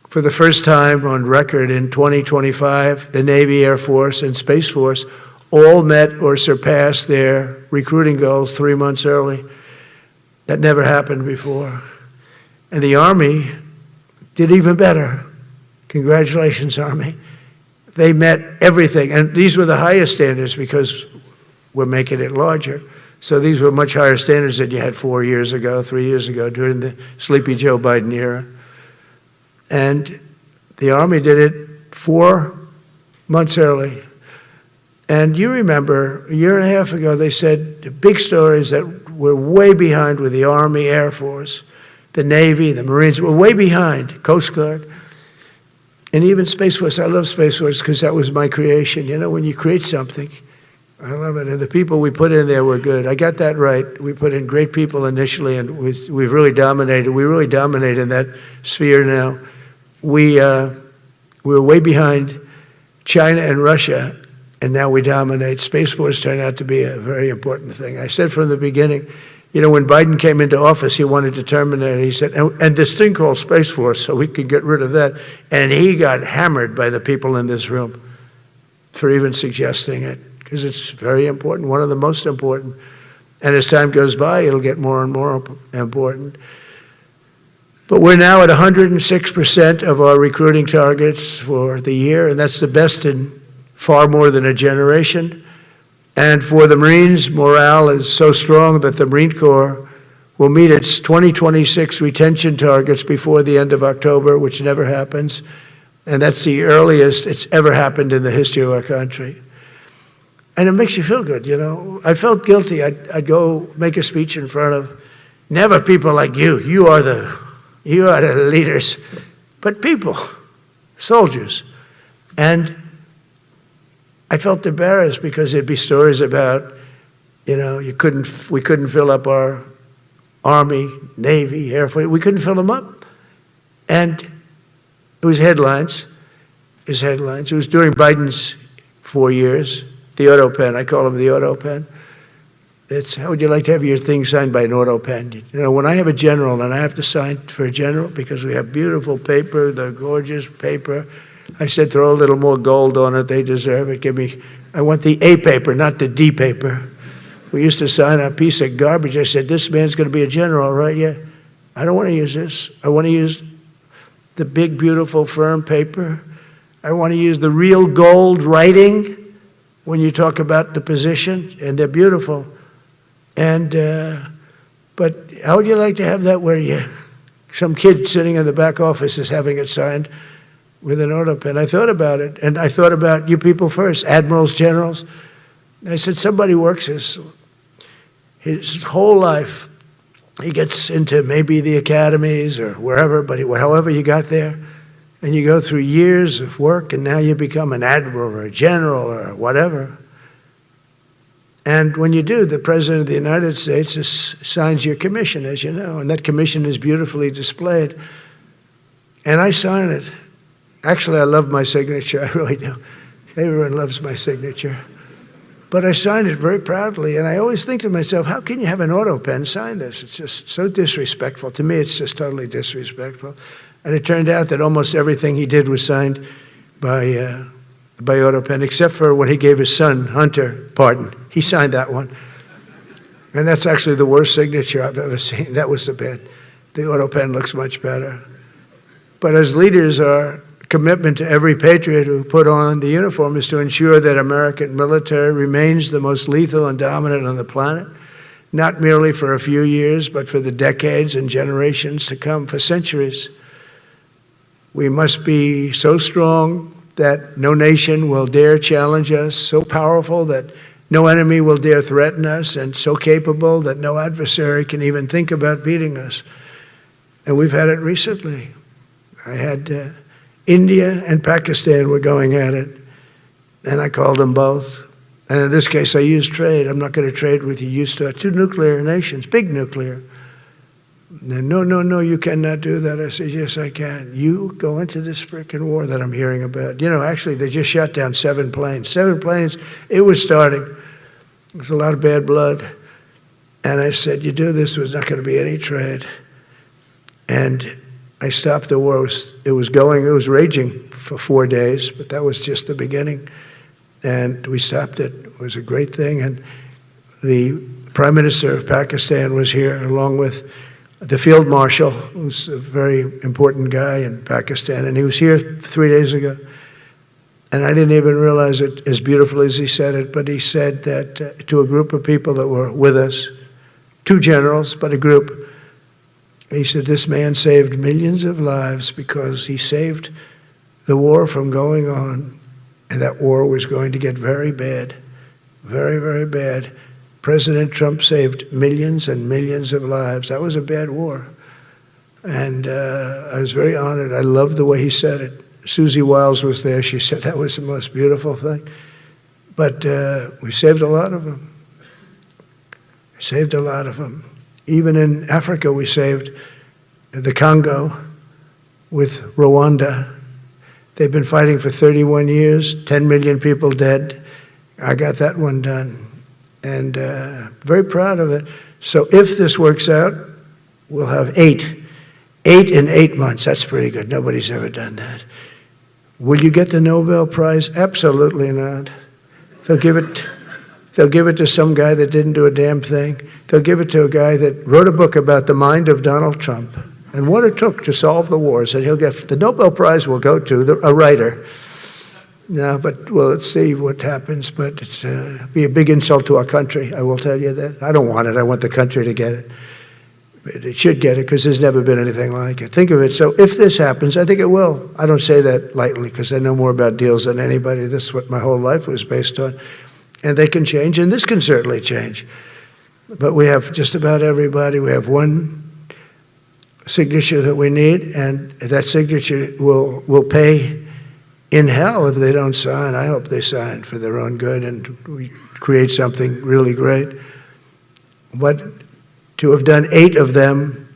For the first time on record in 2025, the Navy, Air Force, and Space Force all met or surpassed their recruiting goals 3 months early. That never happened before. And the Army did even better. Congratulations, Army. They met everything. And these were the highest standards because we're making it larger. So these were much higher standards than you had 4 years ago, 3 years ago, during the sleepy Joe Biden era. And the Army did it 4 months early. And you remember, a year and a half ago, they said the big stories that we're way behind with the Army, Air Force, the Navy, the Marines. We're way behind, Coast Guard. And even Space Force. I love Space Force because that was my creation. You know, when you create something, I love it. And the people we put in there were good. I got that right. We put in great people initially, and we've really dominated. We really dominate in that sphere now. We were way behind China and Russia, and now we dominate. Space Force turned out to be a very important thing. I said from the beginning, you know, when Biden came into office, he wanted to terminate it. He said, and this thing called Space Force, so we could get rid of that. And he got hammered by the people in this room for even suggesting it, because it's very important, one of the most important. And as time goes by, it'll get more and more important. But we're now at 106% of our recruiting targets for the year, and that's the best in far more than a generation. And for the Marines, morale is so strong that the Marine Corps will meet its 2026 retention targets before the end of October, which never happens. And that's the earliest it's ever happened in the history of our country. And it makes you feel good, you know. I felt guilty. I'd go make a speech in front of never people like you. You are the leaders, but people, soldiers. And I felt embarrassed because there'd be stories about, you know, we couldn't fill up our Army, Navy, Air Force. We couldn't fill them up. And it was headlines. It was during Biden's 4 years. The auto pen, I call him the auto pen. It's, how would you like to have your thing signed by an auto pen? You know, when I have a general and I have to sign for a general because we have beautiful paper, the gorgeous paper, I said, throw a little more gold on it. They deserve it. I want the A paper, not the D paper. We used to sign a piece of garbage. I said, this man's going to be a general, right? Yeah. I don't want to use this. I want to use the big, beautiful, firm paper. I want to use the real gold writing when you talk about the position, and they're beautiful. And, but how would you like to have that where some kid sitting in the back office is having it signed with an auto pen? I thought about it, and I thought about you people first, admirals, generals. I said, somebody works his whole life. He gets into maybe the academies or wherever, but however you got there, and you go through years of work, and now you become an admiral or a general or whatever. And when you do, the President of the United States signs your commission, as you know, and that commission is beautifully displayed. And I sign it. Actually, I love my signature, I really do. Everyone loves my signature. But I signed it very proudly, and I always think to myself, how can you have an auto pen sign this? It's just so disrespectful. To me, it's just totally disrespectful. And it turned out that almost everything he did was signed by auto pen, except for when he gave his son, Hunter, pardon. He signed that one. And that's actually the worst signature I've ever seen. That was the bad. The auto pen looks much better. But as leaders, our commitment to every patriot who put on the uniform is to ensure that American military remains the most lethal and dominant on the planet, not merely for a few years, but for the decades and generations to come, for centuries. We must be so strong that no nation will dare challenge us, so powerful that no enemy will dare threaten us, and so capable that no adversary can even think about beating us. And we've had it recently. I had India and Pakistan were going at it, and I called them both. And in this case, I used trade. I'm not going to trade with you. You start two nuclear nations, big nuclear. And no, you cannot do that. I said, yes, I can. You go into this freaking war that I'm hearing about. You know, actually, they just shot down 7 planes. 7 planes, it was starting. There's a lot of bad blood. And I said, you do this, there's not going to be any trade. And I stopped the war. It was raging for 4 days, but that was just the beginning. And we stopped it. It was a great thing. And the Prime Minister of Pakistan was here, along with the Field Marshal, who's a very important guy in Pakistan. And he was here 3 days ago. And I didn't even realize it as beautiful as he said it, but he said that to a group of people that were with us, 2 generals, but a group. He said, this man saved millions of lives because he saved the war from going on, and that war was going to get very bad, very, very bad. President Trump saved millions and millions of lives. That was a bad war. And I was very honored. I loved the way he said it. Susie Wiles was there. She said that was the most beautiful thing. But we saved a lot of them. Saved a lot of them. Even in Africa, we saved the Congo with Rwanda. They've been fighting for 31 years, 10 million people dead. I got that one done, and very proud of it. So if this works out, we'll have 8 in 8 months. That's pretty good. Nobody's ever done that. Will you get the Nobel Prize? Absolutely not. They'll give it to some guy that didn't do a damn thing. They'll give it to a guy that wrote a book about the mind of Donald Trump and what it took to solve the wars. And he'll get the Nobel Prize will go to a writer. No, but well, let's see what happens. But it's be a big insult to our country. I will tell you that. I don't want it. I want the country to get it. But it should get it because there's never been anything like it. Think of it. So if this happens, I think it will. I don't say that lightly because I know more about deals than anybody. This is what my whole life was based on. And they can change, and this can certainly change. But we have just about everybody. We have one signature that we need, and that signature will pay in hell if they don't sign. I hope they sign for their own good, and we create something really great. But to have done 8 of them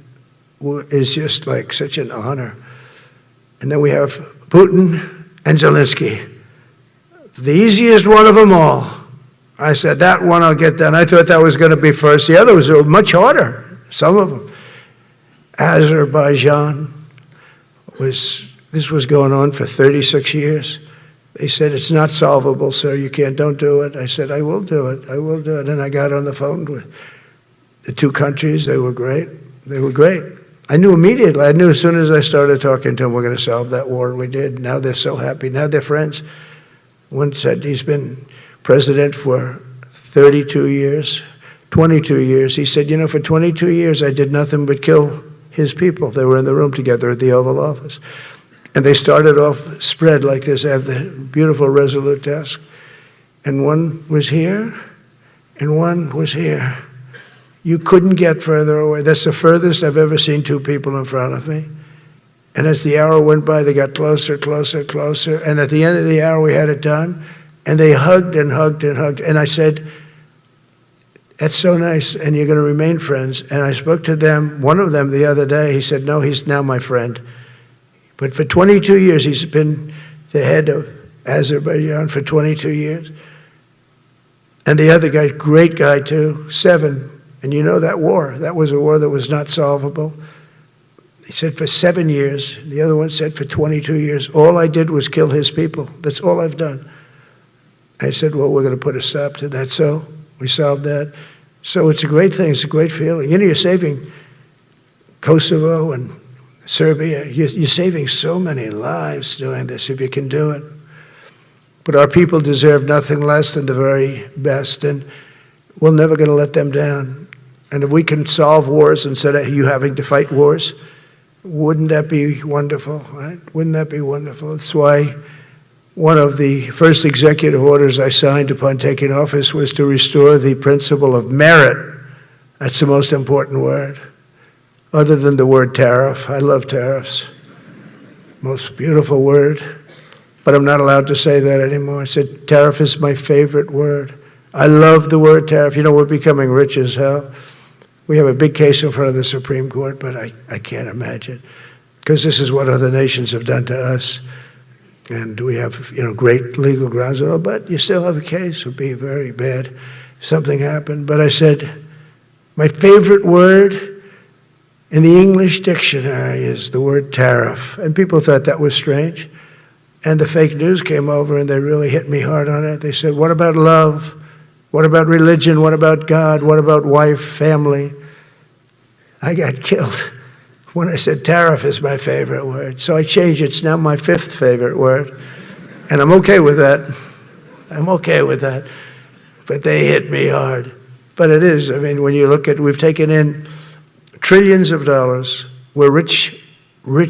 is just like such an honor. And then we have Putin and Zelensky, the easiest one of them all. I said, that one I'll get done. I thought that was going to be first. The others were much harder, some of them. Azerbaijan this was going on for 36 years. They said, it's not solvable, sir. Don't do it. I said, I will do it. I will do it. And I got on the phone with the 2 countries. They were great. They were great. I knew immediately. I knew as soon as I started talking to them, we're going to solve that war, and we did. Now they're so happy. Now they're friends. One said he's been president for 32 years, 22 years. He said, for 22 years, I did nothing but kill his people. They were in the room together at the Oval Office. And they started off spread like this. I have the beautiful Resolute desk. And one was here, and one was here. You couldn't get further away. That's the furthest I've ever seen 2 people in front of me. And as the hour went by, they got closer, closer, closer. And at the end of the hour, we had it done. And they hugged and hugged and hugged. And I said, that's so nice, and you're going to remain friends. And I spoke to them, one of them the other day. He said, no, he's now my friend. But for 22 years, he's been the head of Azerbaijan for 22 years. And the other guy, great guy too, 7. And you know that war, that was a war that was not solvable. He said for 7 years. The other one said for 22 years. All I did was kill his people. That's all I've done. I said, well, we're going to put a stop to that. So we solved that. So it's a great thing. It's a great feeling. You know, you're saving Kosovo and Serbia. You're saving so many lives doing this if you can do it. But our people deserve nothing less than the very best, and we're never going to let them down. And if we can solve wars instead of you having to fight wars, wouldn't that be wonderful, right? Wouldn't that be wonderful? That's why one of the first executive orders I signed upon taking office was to restore the principle of merit. That's the most important word, other than the word tariff. I love tariffs. Most beautiful word. But I'm not allowed to say that anymore. I said, tariff is my favorite word. I love the word tariff. You know, we're becoming rich as hell. We have a big case in front of the Supreme Court, but I can't imagine. Because this is what other nations have done to us. And we have, you know, great legal grounds and all, but you still have a case. It would be very bad if something happened. But I said, my favorite word in the English dictionary is the word tariff. And people thought that was strange. And the fake news came over and they really hit me hard on it. They said, what about love? What about religion? What about God? What about wife, family? I got killed when I said tariff is my favorite word. So I changed it. It's now my 5th favorite word. And I'm okay with that. I'm okay with that. But they hit me hard. But it is. I mean, when you look at, we've taken in trillions of dollars. We're rich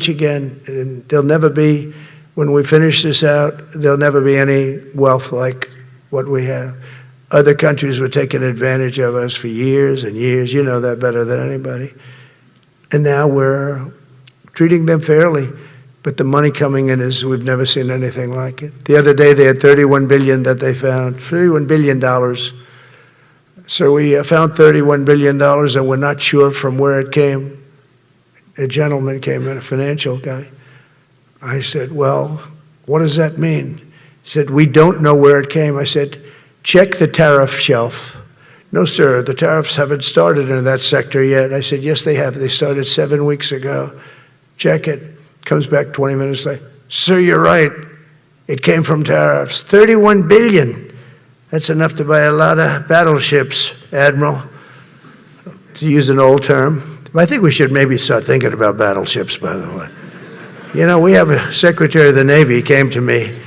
again. And there'll never be, when we finish this out, there'll never be any wealth like what we have. Other countries were taking advantage of us for years and years. You know that better than anybody. And now we're treating them fairly. But the money coming in is, we've never seen anything like it. The other day they had $31 billion that they found, $31 billion. So we found $31 billion and we're not sure from where it came. A gentleman came in, a financial guy. I said, well, what does that mean? He said, we don't know where it came. I said, check the tariff shelf. No, sir, the tariffs haven't started in that sector yet. I said, yes, they have. They started 7 weeks ago. Check it. Comes back 20 minutes later. Sir, you're right. It came from tariffs. $31 billion. That's enough to buy a lot of battleships, Admiral, to use an old term. I think we should maybe start thinking about battleships, by the way. You know, we have a Secretary of the Navy came to me,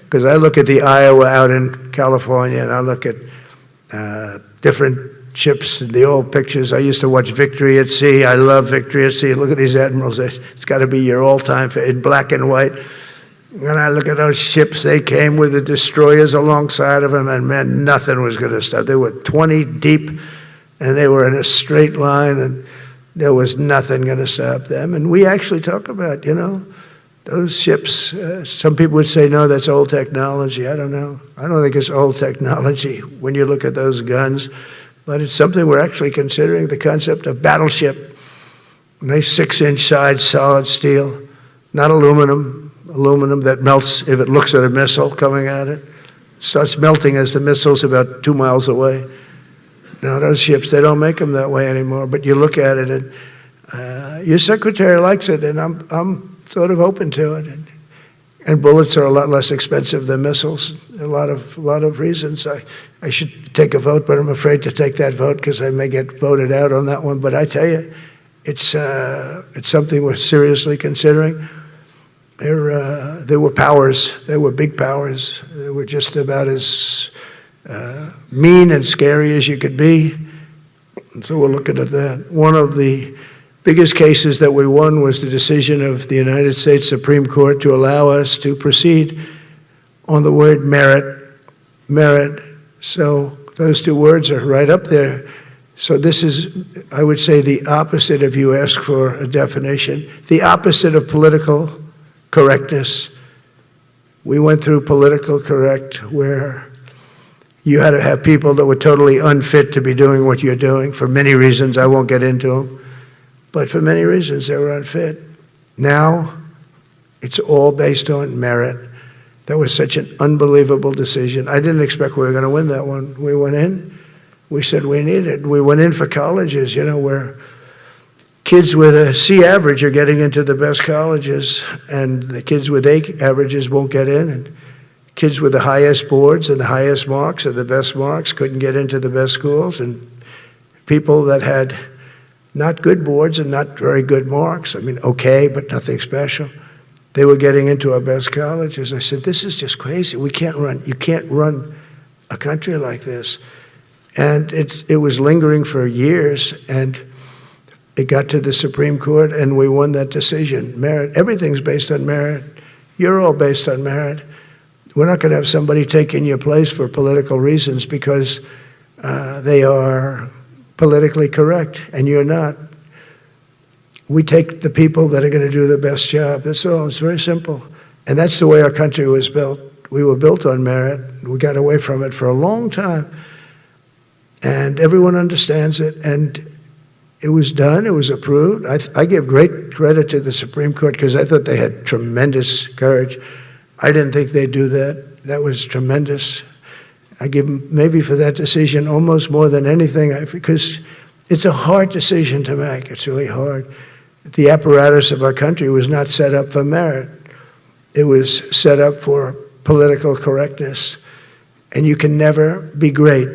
because I look at the Iowa out in California, and I look at different ships and the old pictures. I used to watch Victory at Sea. I love Victory at Sea. Look at these admirals. It's got to be your all-time in black and white. And I look at those ships. They came with the destroyers alongside of them, and man, nothing was going to stop. They were 20 deep, and they were in a straight line, and there was nothing going to stop them. And we actually talk about, you know, those ships. Some people would say, no, that's old technology. I don't know. I don't think it's old technology when you look at those guns. But it's something we're actually considering, the concept of battleship. Nice 6-inch sides, solid steel, not aluminum that melts if it looks at a missile coming at it. It starts melting as the missile's about 2 miles away. Now, those ships, they don't make them that way anymore, but you look at it, and your secretary likes it, and I'm sort of open to it. And bullets are a lot less expensive than missiles. A lot of reasons. I should take a vote, but I'm afraid to take that vote because I may get voted out on that one. But I tell you, it's something we're seriously considering. There were powers. There were big powers. They were just about as mean and scary as you could be. And so we're looking at that. One of the biggest cases that we won was the decision of the United States Supreme Court to allow us to proceed on the word merit. Merit. So those two words are right up there. So this is, I would say, the opposite if you ask for a definition. The opposite of political correctness. We went through political correct where you had to have people that were totally unfit to be doing what you're doing for many reasons. I won't get into them. But for many reasons, they were unfit. Now, it's all based on merit. That was such an unbelievable decision. I didn't expect we were going to win that one. We went in. We said we need it. We went in for colleges, where kids with a C average are getting into the best colleges, and the kids with A averages won't get in, and kids with the highest boards and the highest marks and the best marks couldn't get into the best schools, and people that had not good boards and not very good marks, okay, but nothing special, they were getting into our best colleges. I said, this is just crazy. You can't run a country like this. And it was lingering for years, and it got to the Supreme Court, and we won that decision. Merit, everything's based on merit. You're all based on merit. We're not going to have somebody taking your place for political reasons because they are politically correct, and you're not. We take the people that are going to do the best job. That's all. It's very simple. And that's the way our country was built. We were built on merit. We got away from it for a long time. And everyone understands it. And it was done. It was approved. I give great credit to the Supreme Court because I thought they had tremendous courage. I didn't think they'd do that. That was tremendous. I give them maybe for that decision almost more than anything because it's a hard decision to make. It's really hard. The apparatus of our country was not set up for merit. It was set up for political correctness. And you can never be great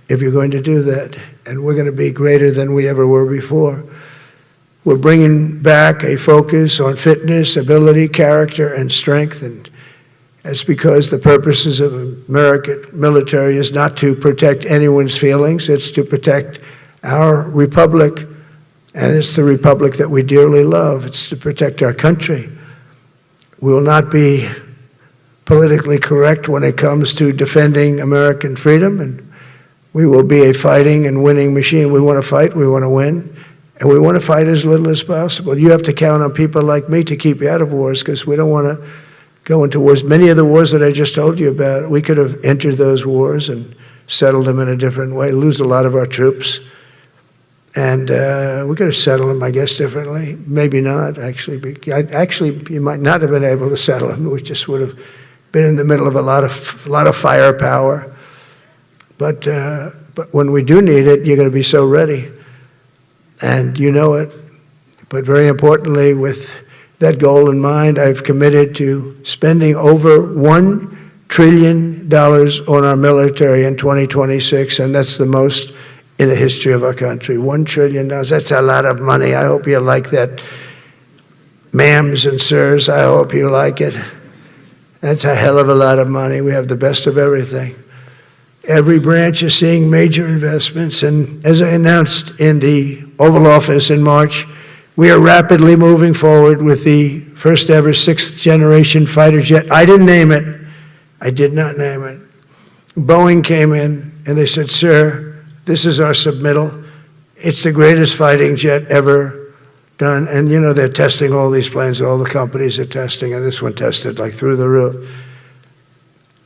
if you're going to do that. And we're going to be greater than we ever were before. We're bringing back a focus on fitness, ability, character, and strength. And that's because the purposes of American military is not to protect anyone's feelings. It's to protect our republic. And it's the republic that we dearly love. It's to protect our country. We will not be politically correct when it comes to defending American freedom, and we will be a fighting and winning machine. We want to fight, we want to win, and we want to fight as little as possible. You have to count on people like me to keep you out of wars because we don't want to go into wars. Many of the wars that I just told you about, we could have entered those wars and settled them in a different way, lose a lot of our troops. And we could have settled them, I guess, differently. Maybe not, actually. Actually, you might not have been able to settle them. We just would have been in the middle of a lot of firepower. But when we do need it, you're going to be so ready. And you know it. But very importantly, with that goal in mind, I've committed to spending over $1 trillion on our military in 2026, and that's the most in the history of our country. $1 trillion, that's a lot of money. I hope you like that. Ma'ams and sirs, I hope you like it. That's a hell of a lot of money. We have the best of everything. Every branch is seeing major investments, and as I announced in the Oval Office in March, we are rapidly moving forward with the first ever 6th generation fighter jet. I didn't name it. I did not name it. Boeing came in and they said, sir, this is our submittal. It's the greatest fighting jet ever done. And they're testing all these planes, all the companies are testing, and this one tested like through the roof.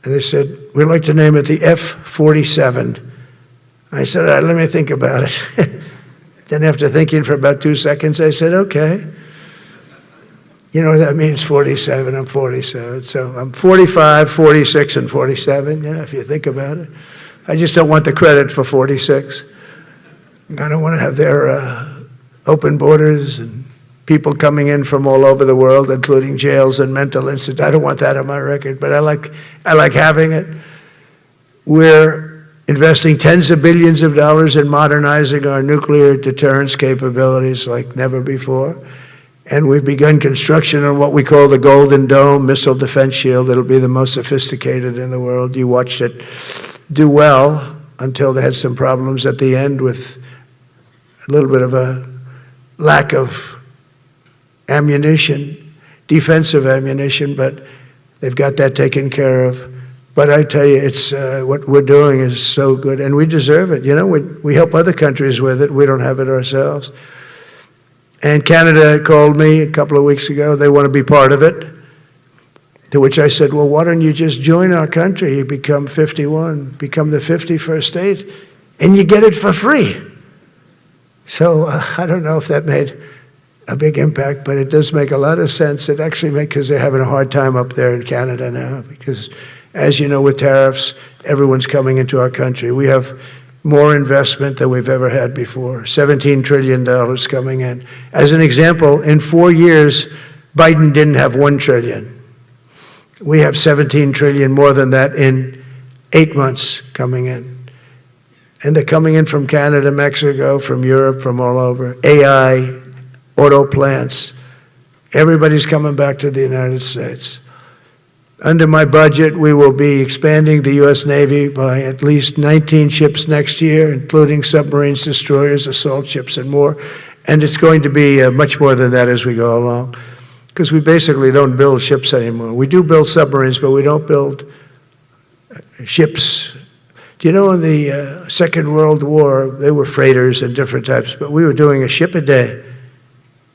And they said, we'd like to name it the F-47. I said, all right, let me think about it. Then after thinking for about 2 seconds, I said, okay. You know what that means, 47, I'm 47. So I'm 45, 46, and 47, if you think about it. I just don't want the credit for 46. I don't want to have their open borders and people coming in from all over the world, including jails and mental institutes. I don't want that on my record, but I like having it. We're investing tens of billions of dollars in modernizing our nuclear deterrence capabilities like never before. And we've begun construction on what we call the Golden Dome missile defense shield. It'll be the most sophisticated in the world. You watched it do well until they had some problems at the end with a little bit of a lack of ammunition, defensive ammunition, but they've got that taken care of. But I tell you, it's what we're doing is so good, and we deserve it. We help other countries with it. We don't have it ourselves. And Canada called me a couple of weeks ago. They want to be part of it. To which I said, well, why don't you just join our country? You become 51, become the 51st state, and you get it for free. So I don't know if that made a big impact, but it does make a lot of sense. It actually makes, because they're having a hard time up there in Canada now, because as you know, with tariffs, everyone's coming into our country. We have more investment than we've ever had before, $17 trillion coming in. As an example, in 4 years, Biden didn't have $1 trillion. We have 17 trillion more than that in 8 months coming in. And they're coming in from Canada, Mexico, from Europe, from all over. AI, auto plants. Everybody's coming back to the United States. Under my budget, we will be expanding the U.S. Navy by at least 19 ships next year, including submarines, destroyers, assault ships, and more. And it's going to be much more than that as we go along, because we basically don't build ships anymore. We do build submarines, but we don't build ships. Do you know in the Second World War, they were freighters and different types, but we were doing a ship a day,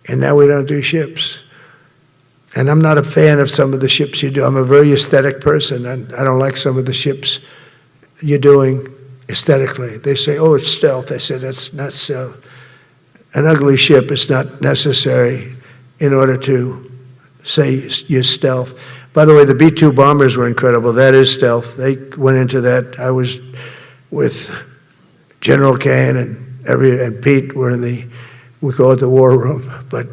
and now we don't do ships. And I'm not a fan of some of the ships you do. I'm a very aesthetic person, and I don't like some of the ships you're doing aesthetically. They say, oh, it's stealth. I said, that's not stealth. An ugly ship is not necessary in order to say you're stealth. By the way, the B-2 bombers were incredible. That is stealth. They went into that. I was with General Kane and Pete were in we call it the war room, but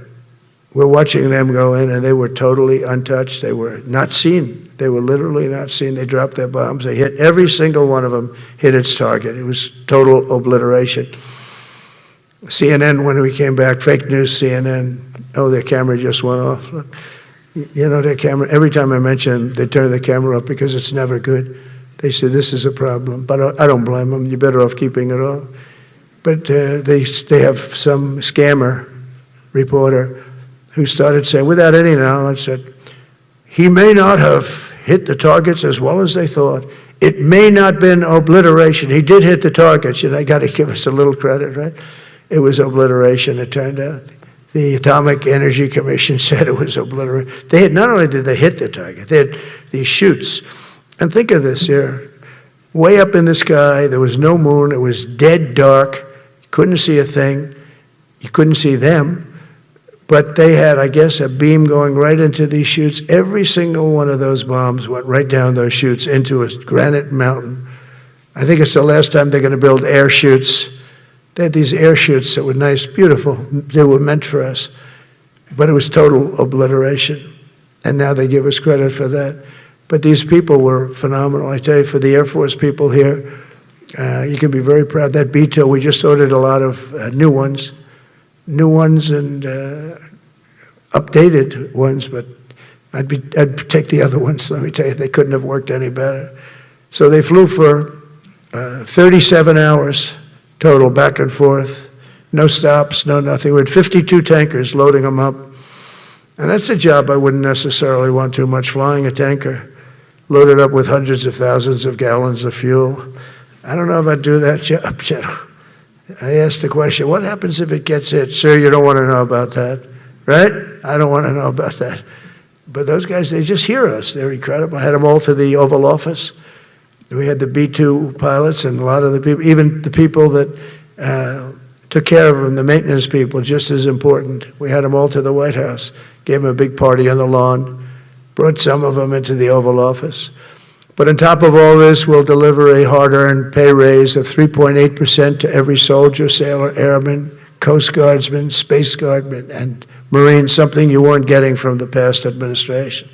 we're watching them go in, and they were totally untouched. They were not seen. They were literally not seen. They dropped their bombs. They hit, every single one of them hit its target. It was total obliteration. CNN, when we came back, fake news CNN, oh, their camera just went off. Look, you know, their camera, every time I mention them, they turn the camera off because it's never good. They say, this is a problem. But I don't blame them. You're better off keeping it off. But they have some scammer reporter who started saying, without any knowledge, that he may not have hit the targets as well as they thought. It may not have been obliteration. He did hit the targets, and I got to give us a little credit, right? It was obliteration, it turned out. The Atomic Energy Commission said it was obliteration. They had, not only did they hit the target, they had these chutes. And think of this here. Way up in the sky, there was no moon, it was dead dark. You couldn't see a thing. You couldn't see them. But they had, I guess, a beam going right into these chutes. Every single one of those bombs went right down those chutes into a granite mountain. I think it's the last time they're going to build air chutes. They had these air chutes that were nice, beautiful. They were meant for us. But it was total obliteration. And now they give us credit for that. But these people were phenomenal. I tell you, for the Air Force people here, you can be very proud. That B-2, we just ordered a lot of new ones and updated ones, but I'd take the other ones. Let me tell you, they couldn't have worked any better. So they flew for 37 hours total, back and forth, no stops, no nothing. We had 52 tankers loading them up, and that's a job I wouldn't necessarily want too much, flying a tanker, loaded up with hundreds of thousands of gallons of fuel. I don't know if I'd do that job, General. I asked the question, what happens if it gets hit? Sir, you don't want to know about that, right? I don't want to know about that. But those guys, they just hear us. They're incredible. I had them all to the Oval Office. We had the B-2 pilots and a lot of the people, even the people that took care of them, the maintenance people, just as important. We had them all to the White House, gave them a big party on the lawn, brought some of them into the Oval Office. But on top of all this, we'll deliver a hard-earned pay raise of 3.8% to every soldier, sailor, airman, Coast Guardsman, Space Guardman, and Marine, something you weren't getting from the past administration.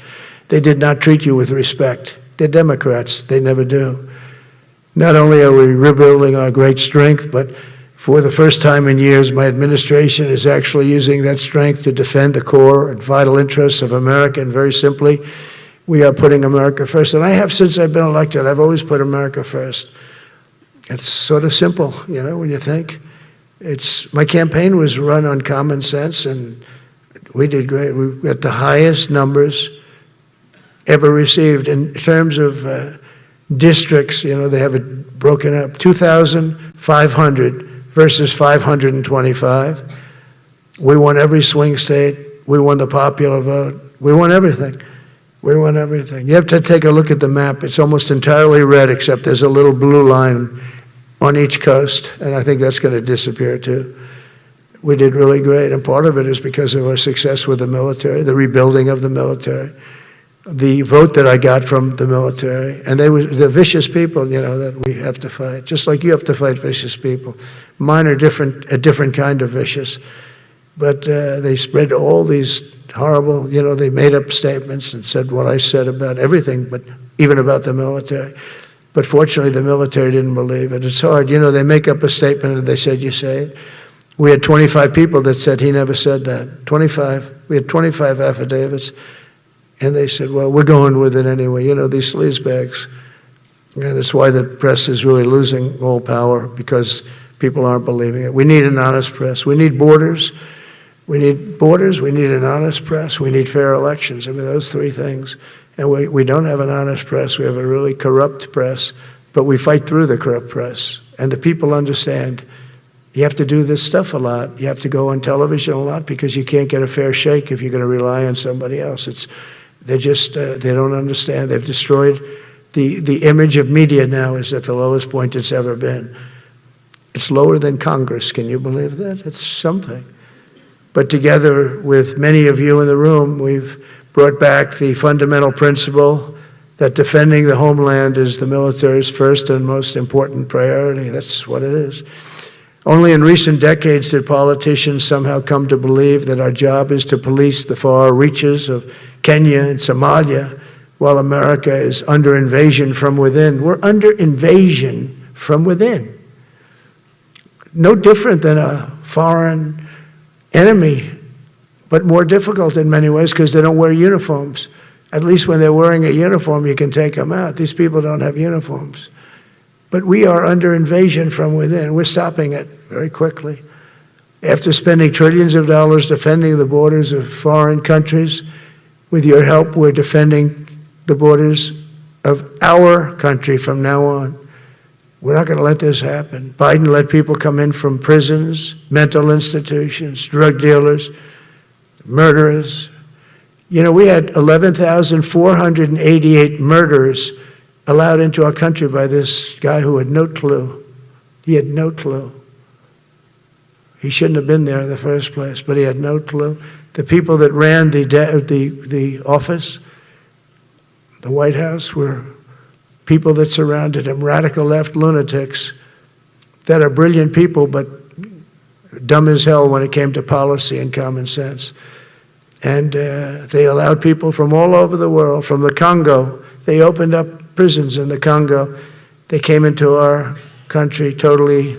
They did not treat you with respect. They're Democrats. They never do. Not only are we rebuilding our great strength, but for the first time in years, my administration is actually using that strength to defend the core and vital interests of America, and very simply, we are putting America first. And I have since I've been elected. I've always put America first. It's sort of simple, you know, when you think. My campaign was run on common sense, and we did great. We got the highest numbers ever received in terms of districts. You know, they have it broken up, 2,500 versus 525. We won every swing state. We won the popular vote. We won everything. We won everything. You have to take a look at the map. It's almost entirely red, except there's a little blue line on each coast, and I think that's going to disappear too. We did really great, and part of it is because of our success with the military, the rebuilding of the military, the vote that I got from the military, and they're vicious people, that we have to fight, just like you have to fight vicious people. Mine are a different kind of vicious, but they spread all these horrible, they made up statements and said what I said about everything, but even about the military. But fortunately, the military didn't believe it. It's hard. They make up a statement and they said, you say it. We had 25 people that said he never said that. 25. We had 25 affidavits. And they said, well, we're going with it anyway. These sleazebags. And it's why the press is really losing all power, because people aren't believing it. We need an honest press. We need borders. We need borders. We need an honest press. We need fair elections. I mean, those three things. And we don't have an honest press. We have a really corrupt press. But we fight through the corrupt press. And the people understand you have to do this stuff a lot. You have to go on television a lot, because you can't get a fair shake if you're going to rely on somebody else. They don't understand. They've destroyed the image of media now is at the lowest point it's ever been. It's lower than Congress. Can you believe that? It's something. But together with many of you in the room, we've brought back the fundamental principle that defending the homeland is the military's first and most important priority. That's what it is. Only in recent decades did politicians somehow come to believe that our job is to police the far reaches of Kenya and Somalia, while America is under invasion from within. We're under invasion from within. No different than a foreign enemy, but more difficult in many ways because they don't wear uniforms. At least when they're wearing a uniform, you can take them out. These people don't have uniforms. But we are under invasion from within. We're stopping it very quickly. After spending trillions of dollars defending the borders of foreign countries, with your help, we're defending the borders of our country from now on. We're not going to let this happen. Biden let people come in from prisons, mental institutions, drug dealers, murderers. We had 11,488 murders allowed into our country by this guy who had no clue. He had no clue. He shouldn't have been there in the first place, but he had no clue. The people that ran the office, the White House, were people that surrounded him, radical left lunatics that are brilliant people, but dumb as hell when it came to policy and common sense. And they allowed people from all over the world, from the Congo. They opened up prisons in the Congo. They came into our country totally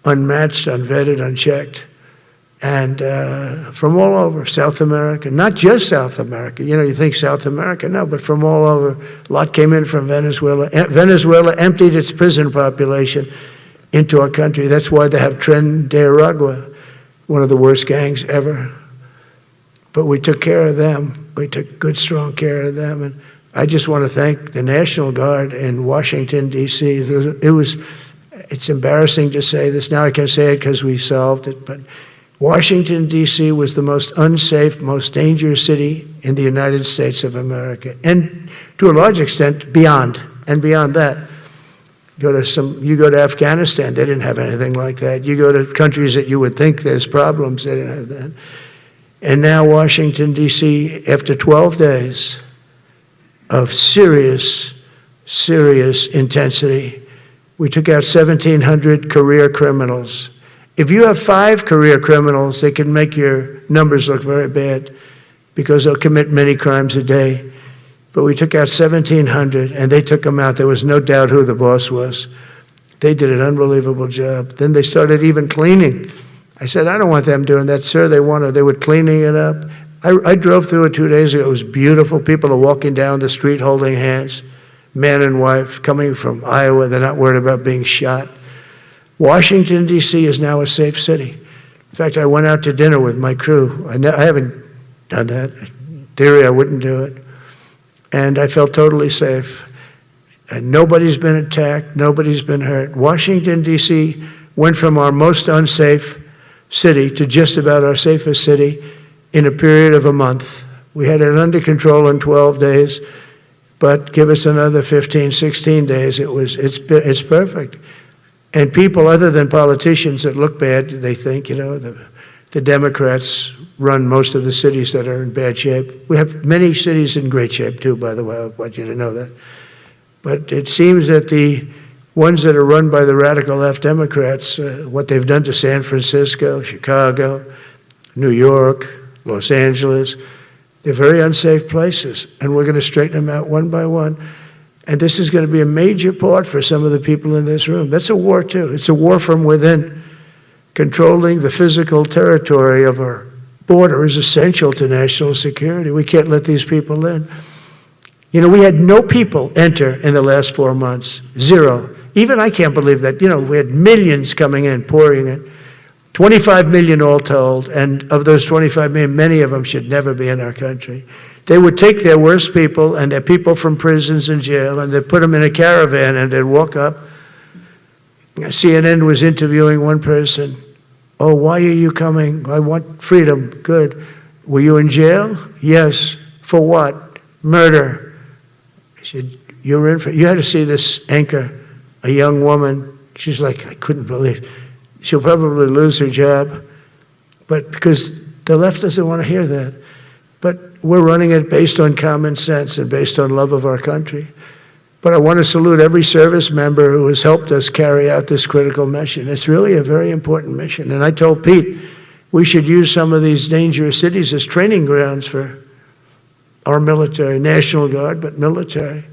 unmatched, unvetted, unchecked. And from all over, South America, not just South America. You think South America, no, but from all over. A lot came in from Venezuela. Venezuela emptied its prison population into our country. That's why they have Tren de Aragua, one of the worst gangs ever. But we took care of them. We took good, strong care of them. And I just want to thank the National Guard in Washington, D.C. It's embarrassing to say this. Now I can say it because we solved it. But Washington, D.C. was the most unsafe, most dangerous city in the United States of America. And to a large extent, beyond. And beyond that, you go to Afghanistan, they didn't have anything like that. You go to countries that you would think there's problems, they didn't have that. And now Washington, D.C., after 12 days of serious, serious intensity, we took out 1,700 career criminals. If you have 5 career criminals, they can make your numbers look very bad because they'll commit many crimes a day. But we took out 1,700, and they took them out. There was no doubt who the boss was. They did an unbelievable job. Then they started even cleaning. I said, I don't want them doing that, sir. They were cleaning it up. I drove through it 2 days ago. It was beautiful. People are walking down the street holding hands, man and wife, coming from Iowa. They're not worried about being shot. Washington, D.C. is now a safe city. In fact, I went out to dinner with my crew. I haven't done that. In theory, I wouldn't do it. And I felt totally safe. And nobody's been attacked. Nobody's been hurt. Washington, D.C. went from our most unsafe city to just about our safest city in a period of a month. We had it under control in 12 days, but give us another 15, 16 days, it's perfect. And people other than politicians that look bad, they think, the Democrats run most of the cities that are in bad shape. We have many cities in great shape too, by the way. I want you to know that. But it seems that the ones that are run by the radical left Democrats, what they've done to San Francisco, Chicago, New York, Los Angeles, they're very unsafe places. And we're going to straighten them out one by one. And this is going to be a major part for some of the people in this room. That's a war too. It's a war from within. Controlling the physical territory of our border is essential to national security. We can't let these people in. We had no people enter in the last 4 months. Zero. Even I can't believe that. We had millions coming in, pouring in. 25 million all told, and of those 25 million, many of them should never be in our country. They would take their worst people and their people from prisons and jail, and they'd put them in a caravan and they'd walk up. CNN was interviewing one person. Oh, why are you coming? I want freedom. Good. Were you in jail? Yes. For what? Murder. I said, you had to see this anchor, a young woman. She's like, I couldn't believe. She'll probably lose her job, but because the left doesn't want to hear that. But we're running it based on common sense and based on love of our country. But I want to salute every service member who has helped us carry out this critical mission. It's really a very important mission. And I told Pete, we should use some of these dangerous cities as training grounds for our military, National Guard, but military.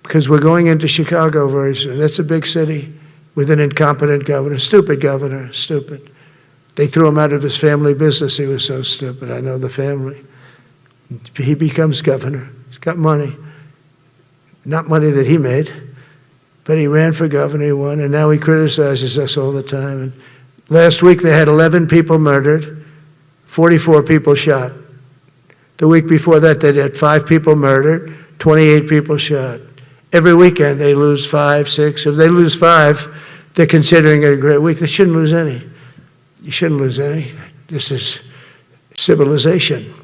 Because we're going into Chicago very soon. That's a big city with an incompetent governor, stupid governor, stupid. They threw him out of his family business. He was so stupid. I know the family. He becomes governor. He's got money. Not money that he made, but he ran for governor, he won, and now he criticizes us all the time. And last week they had 11 people murdered, 44 people shot. The week before that they had 5 people murdered, 28 people shot. Every weekend they lose 5, 6. If they lose 5, they're considering it a great week. They shouldn't lose any. You shouldn't lose any. This is civilization.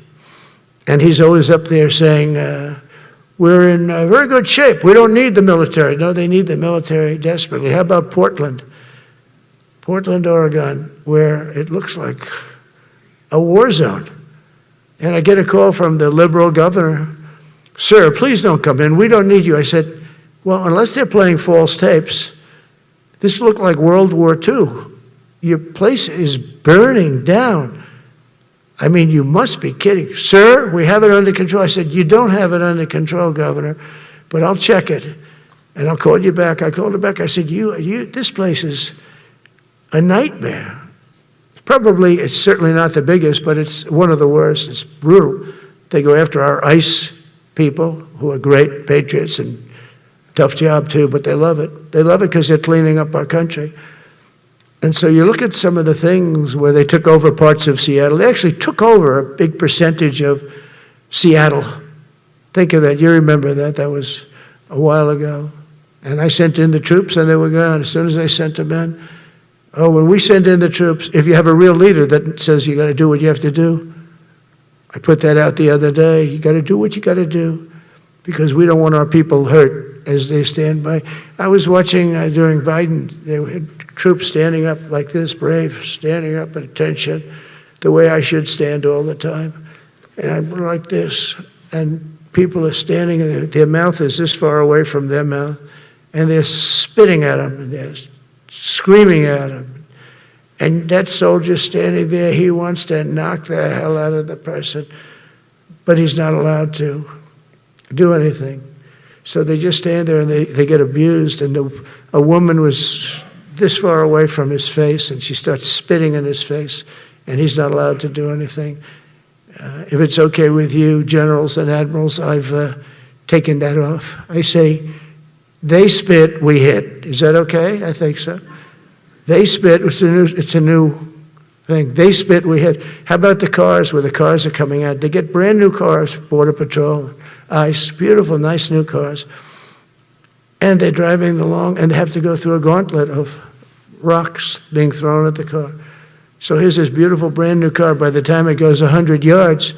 And he's always up there saying, we're in very good shape. We don't need the military. No, they need the military desperately. How about Portland? Portland, Oregon, where it looks like a war zone. And I get a call from the liberal governor. Sir, please don't come in. We don't need you. I said, well, unless they're playing false tapes, this looked like World War II. Your place is burning down. I mean, you must be kidding. Sir, we have it under control. I said, you don't have it under control, Governor, but I'll check it, and I'll call you back. I called her back. I said, this place is a nightmare. It's certainly not the biggest, but it's one of the worst. It's brutal. They go after our ICE people, who are great patriots and tough job too, but they love it. They love it because they're cleaning up our country. And so you look at some of the things where they took over parts of Seattle. They actually took over a big percentage of Seattle. Think of that. You remember that. That was a while ago. And I sent in the troops and they were gone. As soon as I sent them in, when we send in the troops, if you have a real leader that says you got to do what you have to do, I put that out the other day. You got to do what you got to do because we don't want our people hurt as they stand by. I was watching during Biden, they had troops standing up like this, brave, standing up at attention, the way I should stand all the time. And I'm like this, and people are standing, and their mouth is this far away from their mouth, and they're spitting at them, and they're screaming at them. And that soldier standing there, he wants to knock the hell out of the person, but he's not allowed to do anything. So they just stand there and they get abused. And a woman was this far away from his face, and she starts spitting in his face, and he's not allowed to do anything. If it's okay with you, generals and admirals, I've taken that off. I say, they spit, we hit. Is that okay? I think so. They spit, it's a new thing. They spit, we hit. How about the cars where the cars are coming out? They get brand new cars, Border Patrol, ICE, beautiful, nice new cars. And they're driving along and they have to go through a gauntlet of rocks being thrown at the car. So here's this beautiful brand new car. By the time it goes 100 yards,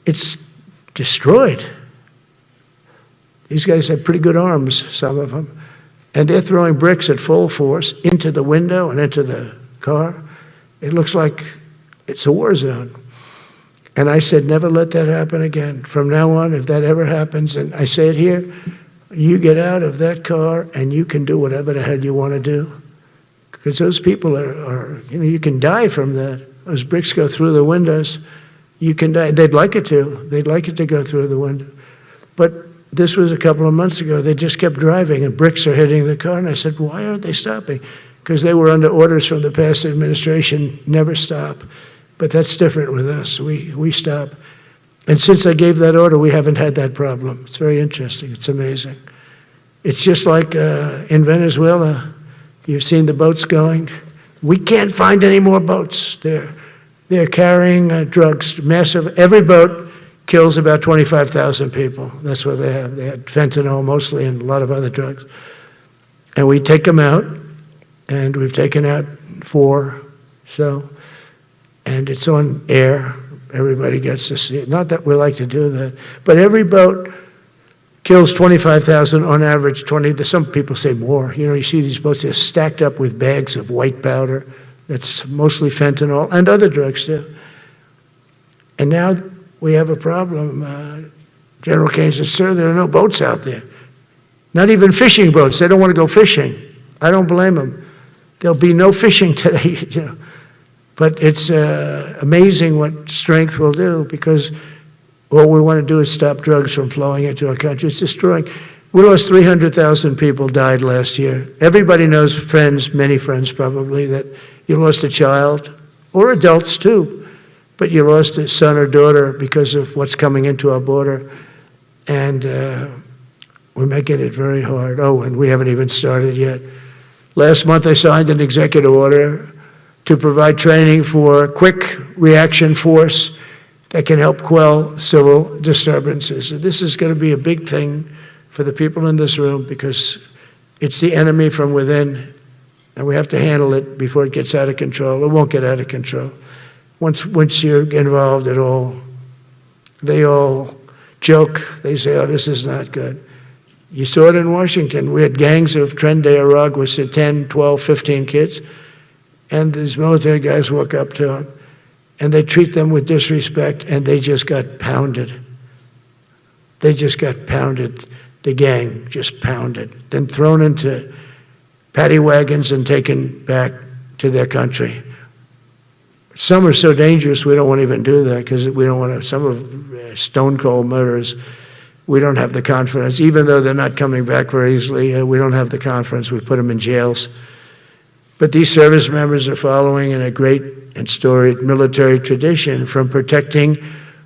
it's destroyed. These guys have pretty good arms, some of them. And they're throwing bricks at full force into the window and into the car. It looks like it's a war zone. And I said, never let that happen again. From now on, if that ever happens, and I say it here, you get out of that car and you can do whatever the hell you want to do. Because those people are, you can die from that. Those bricks go through the windows. You can die. They'd like it to. They'd like it to go through the window. But this was a couple of months ago. They just kept driving and bricks are hitting the car. And I said, why aren't they stopping? Because they were under orders from the past administration, never stop. But that's different with us. We stop. And since I gave that order, we haven't had that problem. It's very interesting. It's amazing. It's just like in Venezuela. You've seen the boats going. We can't find any more boats. They're carrying drugs, massive. Every boat kills about 25,000 people. That's what they have. They had fentanyl mostly and a lot of other drugs. And we take them out, and we've taken out 4. And it's on air. Everybody gets to see it. Not that we like to do that, but every boat kills 25,000 on average. 20. Some people say more. You see these boats they're stacked up with bags of white powder. That's mostly fentanyl and other drugs too. And now we have a problem. General Kane says, sir, there are no boats out there. Not even fishing boats. They don't want to go fishing. I don't blame them. There'll be no fishing today. But it's amazing what strength will do, because all we want to do is stop drugs from flowing into our country. It's destroying. We lost 300,000 people died last year. Everybody knows friends, many friends probably, that you lost a child, or adults too, but you lost a son or daughter because of what's coming into our border. And we're making it very hard. Oh, and we haven't even started yet. Last month I signed an executive order to provide training for quick reaction force that can help quell civil disturbances. And this is going to be a big thing for the people in this room, because it's the enemy from within, and we have to handle it before it gets out of control. It won't get out of control. Once you're involved at all, they all joke. They say, oh, this is not good. You saw it in Washington. We had gangs of Tren de Araguas, 10, 12, 15 kids. And these military guys walk up to them, and they treat them with disrespect, and they just got pounded. They just got pounded. The gang just pounded. Then thrown into paddy wagons and taken back to their country. Some are so dangerous we don't want to even do that, because we don't want to. Some of stone cold murderers, we don't have the confidence. Even though they're not coming back very easily, we don't have the confidence. We put them in jails. But these service members are following in a great and storied military tradition, from protecting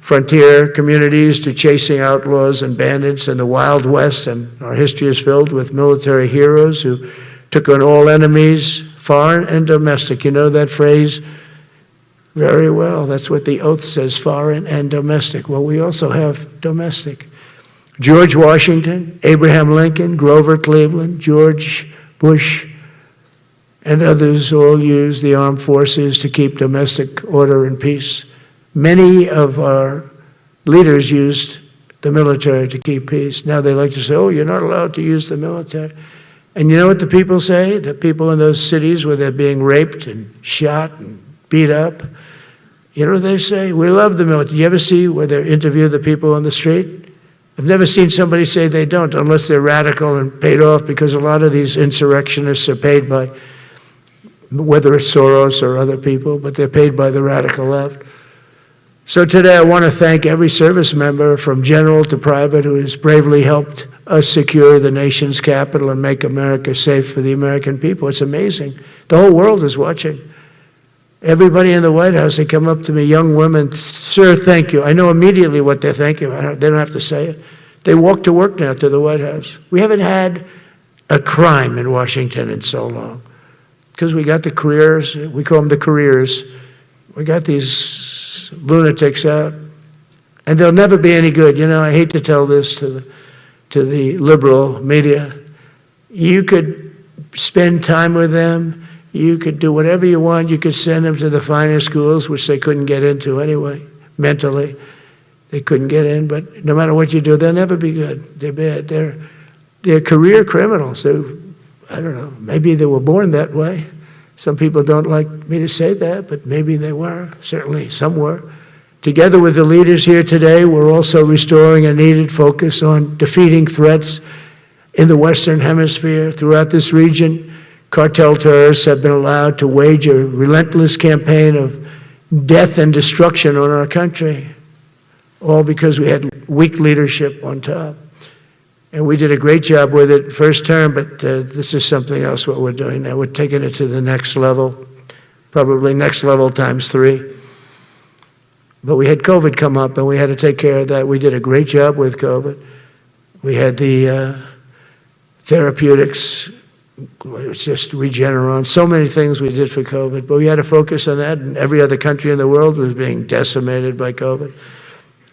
frontier communities to chasing outlaws and bandits in the Wild West. And our history is filled with military heroes who took on all enemies, foreign and domestic. You know that phrase very well. That's what the oath says, foreign and domestic. Well, we also have domestic. George Washington, Abraham Lincoln, Grover Cleveland, George Bush, and others all use the armed forces to keep domestic order and peace. Many of our leaders used the military to keep peace. Now they like to say, oh, you're not allowed to use the military. And you know what the people say? The people in those cities where they're being raped and shot and beat up, you know what they say? We love the military. You ever see where they interview the people on the street? I've never seen somebody say they don't, unless they're radical and paid off, because a lot of these insurrectionists are paid by, whether it's Soros or other people, but they're paid by the radical left. So today I want to thank every service member, from general to private, who has bravely helped us secure the nation's capital and make America safe for the American people. It's amazing. The whole world is watching. Everybody in the White House, they come up to me, young women, sir, thank you. I know immediately what they're thanking. They don't have to say it. They walk to work now to the White House. We haven't had a crime in Washington in so long, because we got the careers, we call them the careers. We got these lunatics out, and they'll never be any good. You know, I hate to tell this to the liberal media. You could spend time with them. You could do whatever you want. You could send them to the finest schools, which they couldn't get into anyway, mentally. They couldn't get in, but no matter what you do, they'll never be good. They're bad. They're career criminals. I don't know, maybe they were born that way. Some people don't like me to say that, but maybe they were. Certainly some were. Together with the leaders here today, we're also restoring a needed focus on defeating threats in the Western Hemisphere. Throughout this region, cartel terrorists have been allowed to wage a relentless campaign of death and destruction on our country, all because we had weak leadership on top. And we did a great job with it first term, but this is something else what we're doing now. We're taking it to the next level, probably next level times 3. But we had COVID come up, and we had to take care of that. We did a great job with COVID. We had the therapeutics, it was just Regeneron, so many things we did for COVID, but we had to focus on that, and every other country in the world was being decimated by COVID.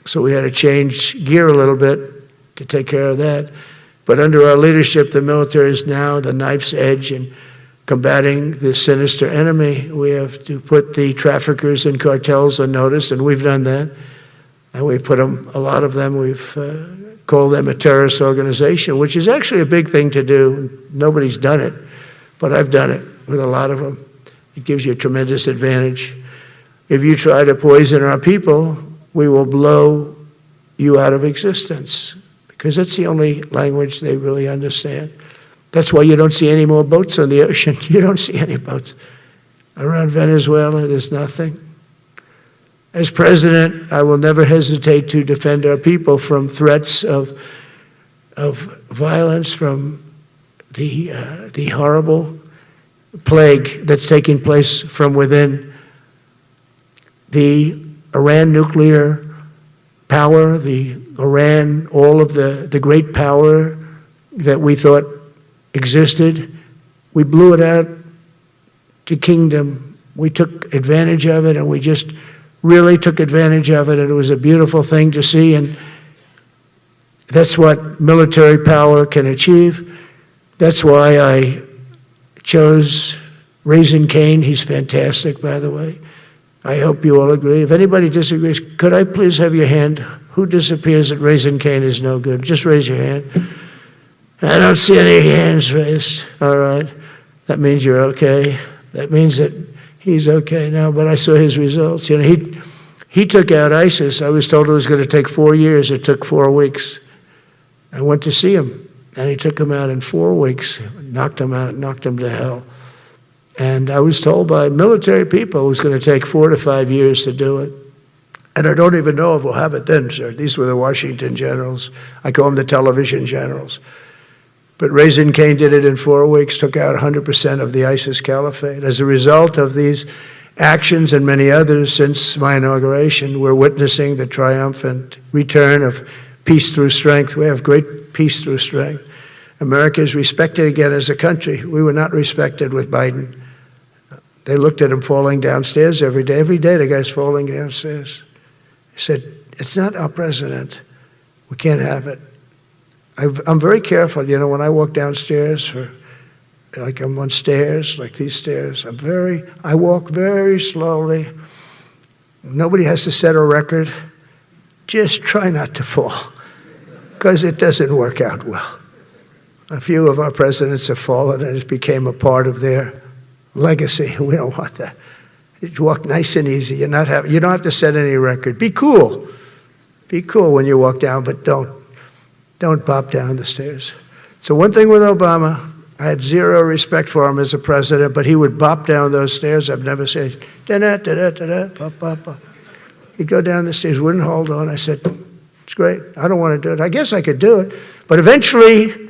So we had to change gear a little bit to take care of that. But under our leadership, the military is now the knife's edge in combating this sinister enemy. We have to put the traffickers and cartels on notice, and we've done that. And we've put them, a lot of them, we've called them a terrorist organization, which is actually a big thing to do. Nobody's done it, but I've done it with a lot of them. It gives you a tremendous advantage. If you try to poison our people, we will blow you out of existence, because that's the only language they really understand. That's why you don't see any more boats on the ocean. You don't see any boats. Around Venezuela, there's nothing. As president, I will never hesitate to defend our people from threats of violence, from the horrible plague that's taking place from within. The Iran nuclear power, the Iran, all of the great power that we thought existed, we blew it out to kingdom. We took advantage of it, and we just really took advantage of it, and it was a beautiful thing to see, and that's what military power can achieve. That's why I chose Raising Cane. He's fantastic, by the way. I hope you all agree. If anybody disagrees, could I please have your hand? Who disappears that Raising Cane is no good? Just raise your hand. I don't see any hands raised. All right. That means you're okay. That means that he's okay now, but I saw his results. You know, he took out ISIS. I was told it was going to take 4 years. It took 4 weeks. I went to see him, and he took him out in 4 weeks, knocked him out, knocked him to hell. And I was told by military people it was going to take 4 to 5 years to do it. And I don't even know if we'll have it then, sir. These were the Washington generals. I call them the television generals. But Raising Cane did it in 4 weeks, took out 100% of the ISIS caliphate. As a result of these actions and many others since my inauguration, we're witnessing the triumphant return of peace through strength. We have great peace through strength. America is respected again as a country. We were not respected with Biden. They looked at him falling downstairs every day. Every day the guy's falling downstairs. He said, it's not our president. We can't have it. I'm very careful, you know, when I walk downstairs, like I'm on stairs, like these stairs, I walk very slowly. Nobody has to set a record. Just try not to fall, because it doesn't work out well. A few of our presidents have fallen, and it became a part of their legacy. We don't want that. You walk nice and easy. You don't have to set any record. Be cool. Be cool when you walk down, but don't bop down the stairs. So one thing with Obama, I had zero respect for him as a president, but he would bop down those stairs. I've never said, da-da-da-da-da-da, bop, bop, bop. He'd go down the stairs, wouldn't hold on. I said, it's great. I don't want to do it. I guess I could do it. But eventually,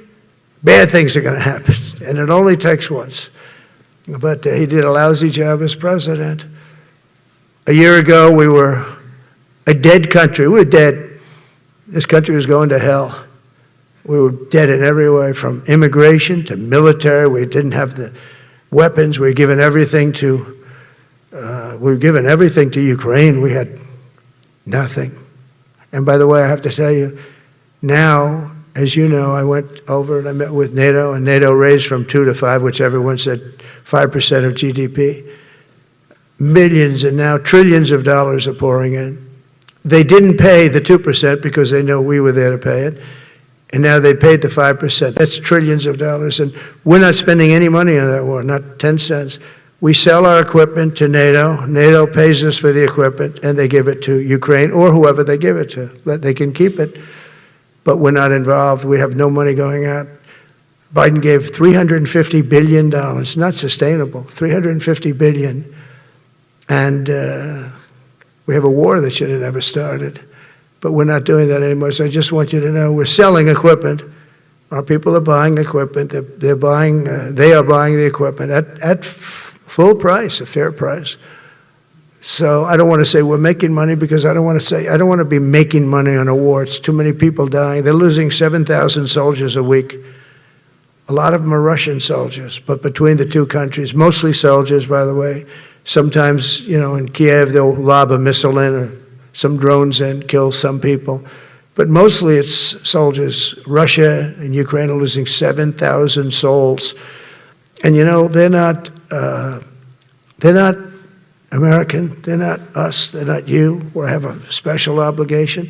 bad things are going to happen, and it only takes once. But he did a lousy job as president. A year ago, we were a dead country. We were dead. This country was going to hell. We were dead in every way, from immigration to military. We didn't have the weapons. We were given everything to Ukraine. We had nothing. And by the way, I have to tell you, now, as you know, I went over and I met with NATO, and NATO raised from 2 to 5, which everyone said 5% of GDP. Millions and now trillions of dollars are pouring in. They didn't pay the 2% because they know we were there to pay it. And now they paid the 5%. That's trillions of dollars. And we're not spending any money on that war, not 10 cents. We sell our equipment to NATO. NATO pays us for the equipment, and they give it to Ukraine or whoever they give it to. They can keep it, but we're not involved. We have no money going out. Biden gave $350 billion. Not sustainable. $350 billion. And we have a war that should have never started. But we're not doing that anymore. So I just want you to know we're selling equipment. Our people are buying equipment. They are buying the equipment at full price, a fair price. So I don't want to say we're making money because I don't want to be making money on a war. It's too many people dying. They're losing 7,000 soldiers a week. A lot of them are Russian soldiers, but between the two countries, mostly soldiers, by the way. Sometimes, in Kiev, they'll lob a missile in or some drones in, kill some people. But mostly it's soldiers. Russia and Ukraine are losing 7,000 souls. And they're not American, they're not us, they're not you. We have a special obligation.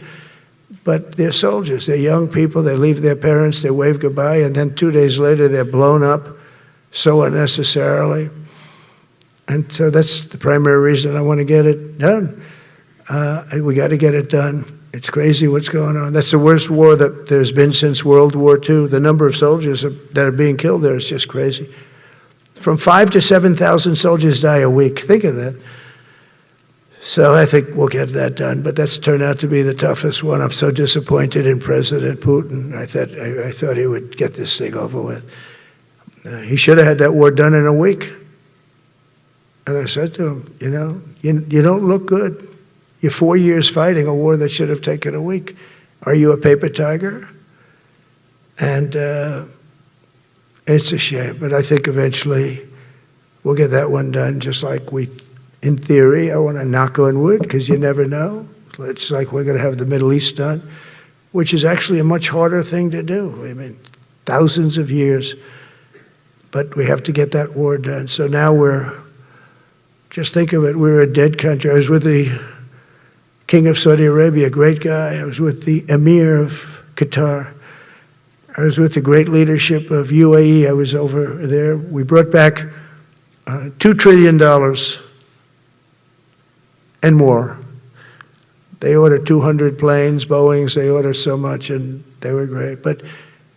But they're soldiers, they're young people, they leave their parents, they wave goodbye, and then 2 days later they're blown up so unnecessarily. And so that's the primary reason I want to get it done. We got to get it done. It's crazy what's going on. That's the worst war that there's been since World War II. The number of soldiers that are being killed there is just crazy. From 5,000 to 7,000 soldiers die a week. Think of that. So I think we'll get that done. But that's turned out to be the toughest one. I'm so disappointed in President Putin. I thought he would get this thing over with. He should have had that war done in a week. And I said to him, you don't look good. You're 4 years fighting a war that should have taken a week. Are you a paper tiger? And it's a shame, but I think eventually we'll get that one done, just like in theory, I want to knock on wood, because you never know. It's like we're going to have the Middle East done, which is actually a much harder thing to do. I mean, thousands of years, but we have to get that war done. So now just think of it, we're a dead country. I was with the King of Saudi Arabia, a great guy. I was with the Emir of Qatar. I was with the great leadership of UAE. I was over there. We brought back $2 trillion and more. They ordered 200 planes, Boeings. They ordered so much, and they were great. But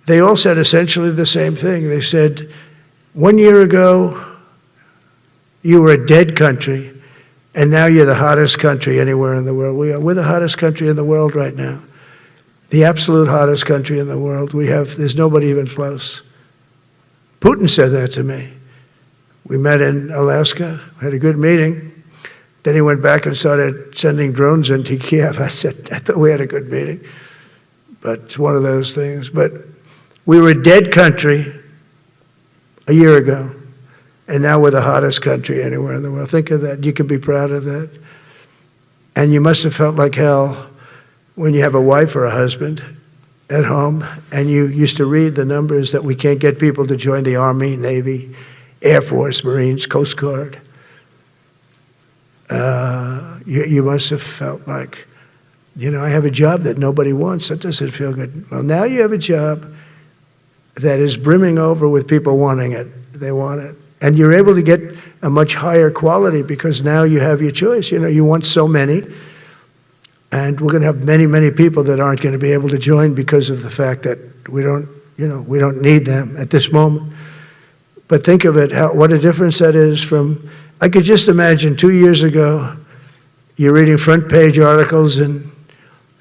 they all said essentially the same thing. They said, 1 year ago, you were a dead country, and now you're the hottest country anywhere in the world. We're the hottest country in the world right now. The absolute hottest country in the world. There's nobody even close. Putin said that to me. We met in Alaska, had a good meeting. Then he went back and started sending drones into Kiev. I said, I thought we had a good meeting. But it's one of those things. But we were a dead country a year ago, and now we're the hottest country anywhere in the world. Think of that. You can be proud of that. And you must have felt like hell when you have a wife or a husband at home, and you used to read the numbers that we can't get people to join the Army, Navy, Air Force, Marines, Coast Guard. You must have felt like, I have a job that nobody wants. That doesn't feel good. Well, now you have a job that is brimming over with people wanting it. They want it. And you're able to get a much higher quality because now you have your choice. You want so many. And we're going to have many, many people that aren't going to be able to join because of the fact that we don't need them at this moment. But think of it, what a difference that is from, I could just imagine 2 years ago, you're reading front page articles in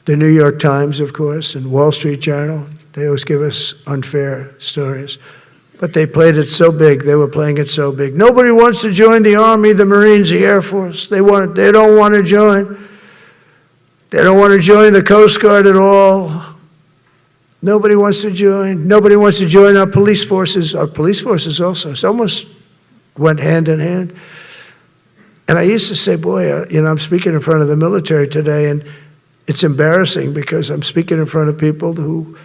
the New York Times, of course, and Wall Street Journal. They always give us unfair stories. But they played it so big, they were playing it so big. Nobody wants to join the Army, the Marines, the Air Force. They don't want to join. They don't want to join the Coast Guard at all. Nobody wants to join. Nobody wants to join our police forces. Our police forces also. It's almost went hand in hand. And I used to say, boy, I'm speaking in front of the military today, and it's embarrassing because I'm speaking in front of people who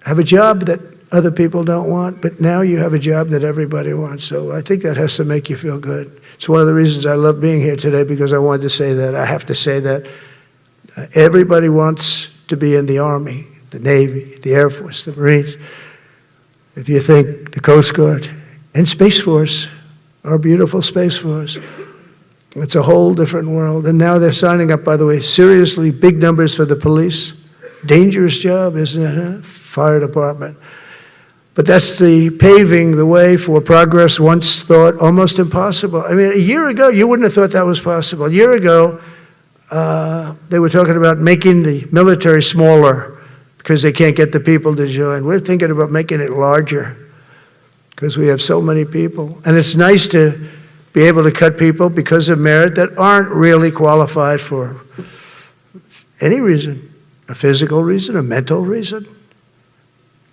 have a job that other people don't want, but now you have a job that everybody wants. So I think that has to make you feel good. It's one of the reasons I love being here today, because I wanted to say that. I have to say that. Everybody wants to be in the Army. the Navy, the Air Force, the Marines. If you think the Coast Guard and Space Force, our beautiful Space Force, it's a whole different world. And now they're signing up, by the way, seriously big numbers for the police. Dangerous job, isn't it? Huh? Fire department. But that's the paving the way for progress once thought almost impossible. I mean, a year ago, you wouldn't have thought that was possible. A year ago, they were talking about making the military smaller because they can't get the people to join. We're thinking about making it larger because we have so many people. And it's nice to be able to cut people because of merit that aren't really qualified for any reason, a physical reason, a mental reason.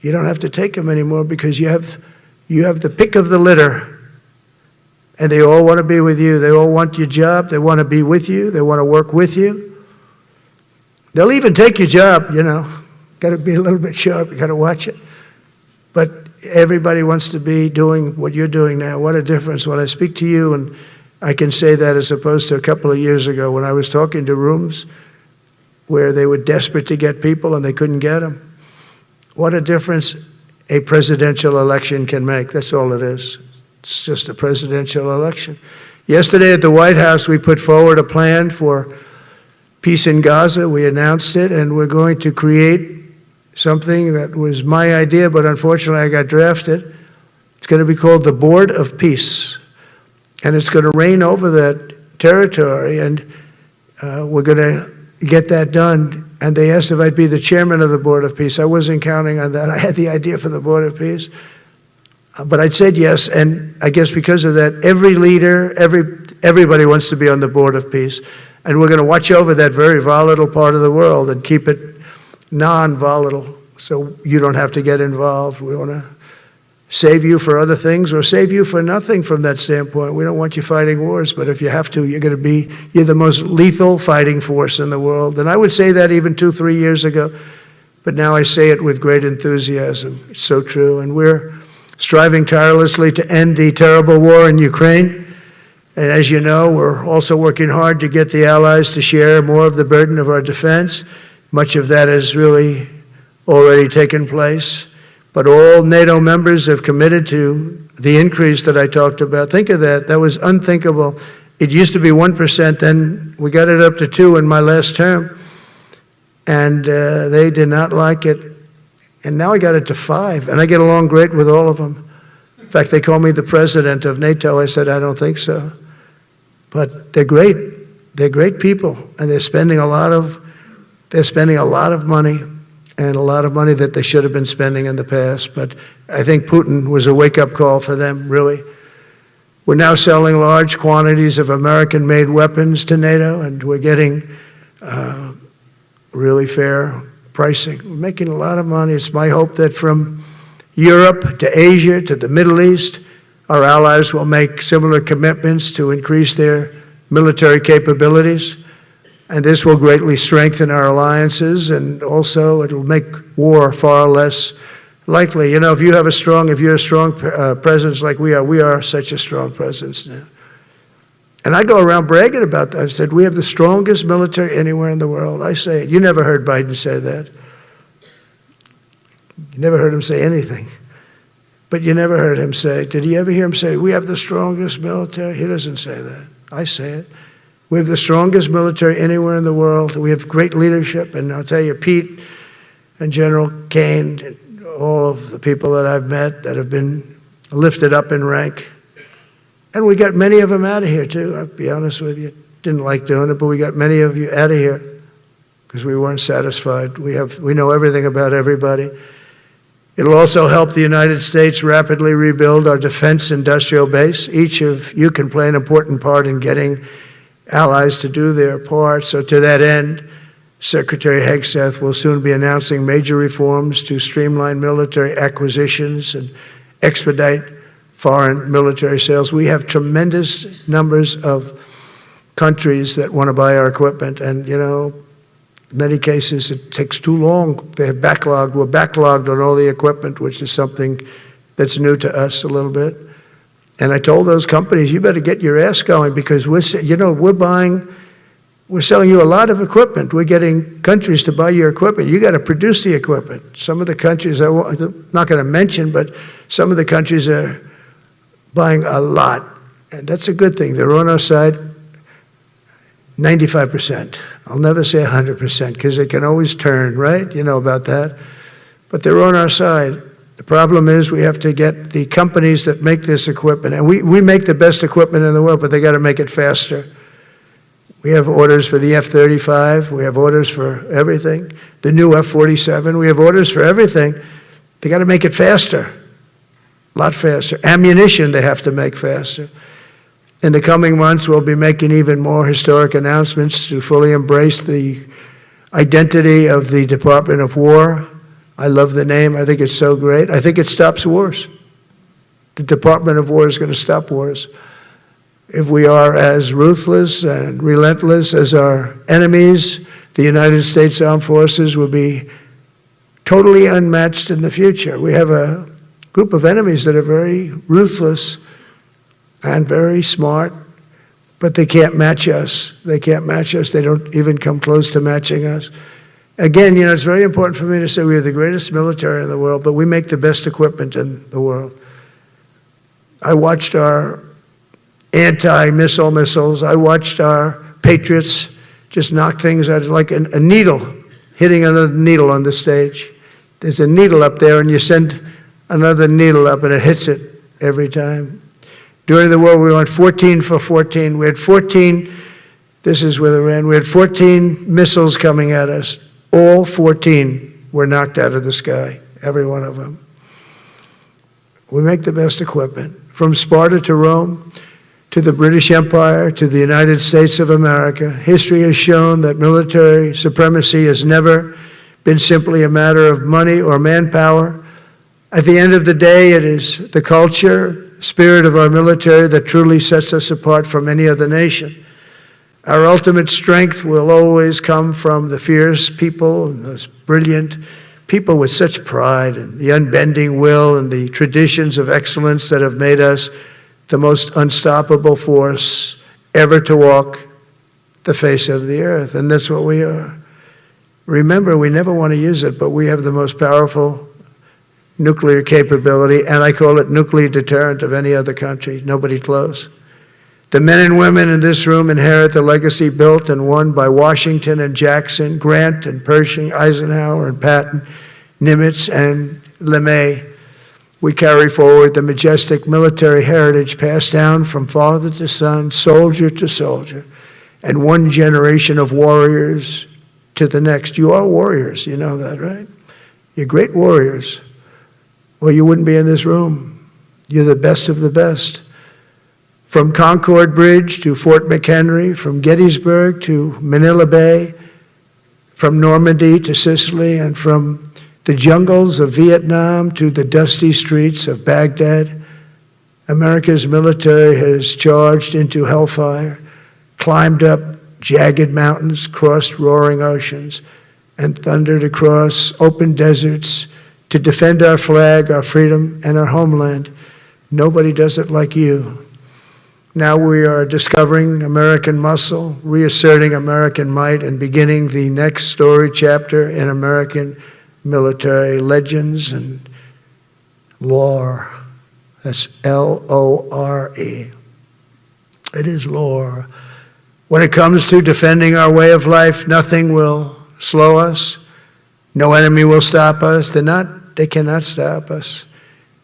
You don't have to take them anymore because you have the pick of the litter, and they all want to be with you. They all want your job. They want to be with you. They want to work with you. They'll even take your job, you know. Got to be a little bit sharp. You got to watch it. But everybody wants to be doing what you're doing now. What a difference when I speak to you, and I can say that as opposed to a couple of years ago when I was talking to rooms where they were desperate to get people and they couldn't get them. What a difference a presidential election can make. That's all it is. It's just a presidential election. Yesterday at the White House, we put forward a plan for peace in Gaza. We announced it, and we're going to create something that was my idea, but unfortunately I got drafted. It's going to be called the Board of Peace, and it's going to reign over that territory, and we're going to get that done. And they asked if I'd be the chairman of the Board of Peace. I wasn't counting on that. I had the idea for the Board of Peace. But I said yes, and I guess because of that, every leader, everybody wants to be on the Board of Peace. And we're going to watch over that very volatile part of the world and keep it non-volatile so you don't have to get involved. We want to save you for other things or save you for nothing from that standpoint. We don't want you fighting wars, but if you have to, you're the most lethal fighting force in the world. And I would say that even 2-3 years ago, but now I say it with great enthusiasm. It's so true. And we're striving tirelessly to end the terrible war in Ukraine. And as you know, we're also working hard to get the allies to share more of the burden of our defense. Much of that has really already taken place. But all NATO members have committed to the increase that I talked about. Think of that. That was unthinkable. It used to be 1%, then we got it up to 2% in my last term. And they did not like it. And now I got it to 5%, and I get along great with all of them. In fact, they call me the president of NATO. I said, I don't think so. But they're great. They're great people, and they're spending a lot of money. And a lot of money that they should have been spending in the past. But I think Putin was a wake-up call for them, really. We're now selling large quantities of American-made weapons to NATO, and we're getting really fair pricing. We're making a lot of money. It's my hope that from Europe to Asia to the Middle East, our allies will make similar commitments to increase their military capabilities. And this will greatly strengthen our alliances, and also it will make war far less likely. You know, if you're a strong presence like we are such a strong presence now. And I go around bragging about that. I've said, we have the strongest military anywhere in the world. I say it. You never heard Biden say that. You never heard him say anything. But you never heard him say, did you ever hear him say, we have the strongest military? He doesn't say that. I say it. We have the strongest military anywhere in the world. We have great leadership. And I'll tell you, Pete and General Kane, and all of the people that I've met that have been lifted up in rank. And we got many of them out of here, too. I'll be honest with you. Didn't like doing it, but we got many of you out of here because we weren't satisfied. We know everything about everybody. It'll also help the United States rapidly rebuild our defense industrial base. Each of you can play an important part in getting allies to do their part. So to that end, Secretary Hegseth will soon be announcing major reforms to streamline military acquisitions and expedite foreign military sales. We have tremendous numbers of countries that want to buy our equipment, and you know, in many cases it takes too long. We're backlogged on all the equipment, which is something that's new to us a little bit. And I told those companies, you better get your ass going because we're buying we're selling you a lot of equipment. We're getting countries to buy your equipment. You got to produce the equipment. Some of the countries, I'm not going to mention, but some of the countries are buying a lot. And that's a good thing. They're on our side 95%. I'll never say 100% because it can always turn, right? You know about that. But they're on our side. The problem is we have to get the companies that make this equipment. And we make the best equipment in the world, but they got to make it faster. We have orders for the F-35. We have orders for everything. The new F-47. We have orders for everything. They got to make it faster, a lot faster. Ammunition they have to make faster. In the coming months, we'll be making even more historic announcements to fully embrace the identity of the Department of War. I love the name. I think it's so great. I think it stops wars. The Department of War is going to stop wars. If we are as ruthless and relentless as our enemies, the United States Armed Forces will be totally unmatched in the future. We have a group of enemies that are very ruthless and very smart, but they can't match us. They can't match us. They don't even come close to matching us. Again, you know, it's very important for me to say we are the greatest military in the world, but we make the best equipment in the world. I watched our anti-missile missiles. I watched our Patriots just knock things out like a needle, hitting another needle on the stage. There's a needle up there, and you send another needle up, and it hits it every time. During the war, we went 14 for 14. We had 14, this is with Iran, we had 14 missiles coming at us. All 14 were knocked out of the sky, every one of them. We make the best equipment. From Sparta to Rome, to the British Empire, to the United States of America, history has shown that military supremacy has never been simply a matter of money or manpower. At the end of the day, it is the culture, spirit of our military that truly sets us apart from any other nation. Our ultimate strength will always come from the fierce people and those brilliant people with such pride and the unbending will and the traditions of excellence that have made us the most unstoppable force ever to walk the face of the earth. And that's what we are. Remember, we never want to use it, but we have the most powerful nuclear capability, and I call it nuclear deterrent of any other country. Nobody close. The men and women in this room inherit the legacy built and won by Washington and Jackson, Grant and Pershing, Eisenhower and Patton, Nimitz and LeMay. We carry forward the majestic military heritage passed down from father to son, soldier to soldier, and one generation of warriors to the next. You are warriors, you know that, right? You're great warriors, or you wouldn't be in this room. You're the best of the best. From Concord Bridge to Fort McHenry, from Gettysburg to Manila Bay, from Normandy to Sicily, and from the jungles of Vietnam to the dusty streets of Baghdad, America's military has charged into hellfire, climbed up jagged mountains, crossed roaring oceans, and thundered across open deserts to defend our flag, our freedom, and our homeland. Nobody does it like you. Now we are discovering American muscle, reasserting American might, and beginning the next story chapter in American military legends and lore. That's L-O-R-E. It is lore. When it comes to defending our way of life, nothing will slow us. No enemy will stop us. They cannot stop us.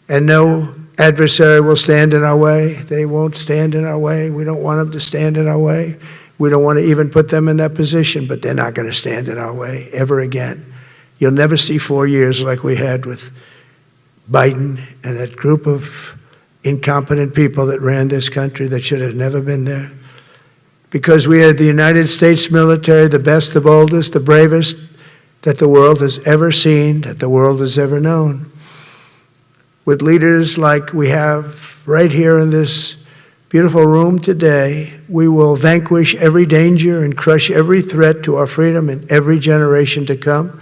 And no adversary will stand in our way. They won't stand in our way. We don't want them to stand in our way. We don't want to even put them in that position, but they're not going to stand in our way ever again. You'll never see 4 years like we had with Biden and that group of incompetent people that ran this country that should have never been there. Because we had the United States military, the best, the boldest, the bravest that the world has ever seen, that the world has ever known. With leaders like we have right here in this beautiful room today, we will vanquish every danger and crush every threat to our freedom in every generation to come,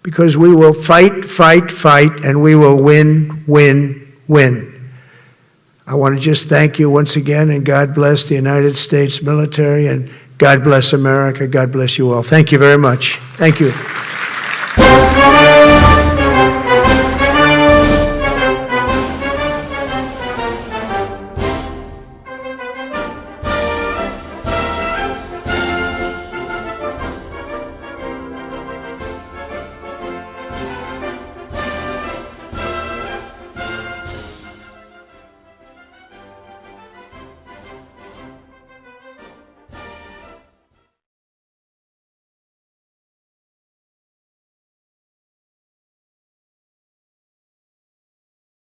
because we will fight, fight, fight, and we will win, win, win. I want to just thank you once again, and God bless the United States military, and God bless America. God bless you all. Thank you very much. Thank you.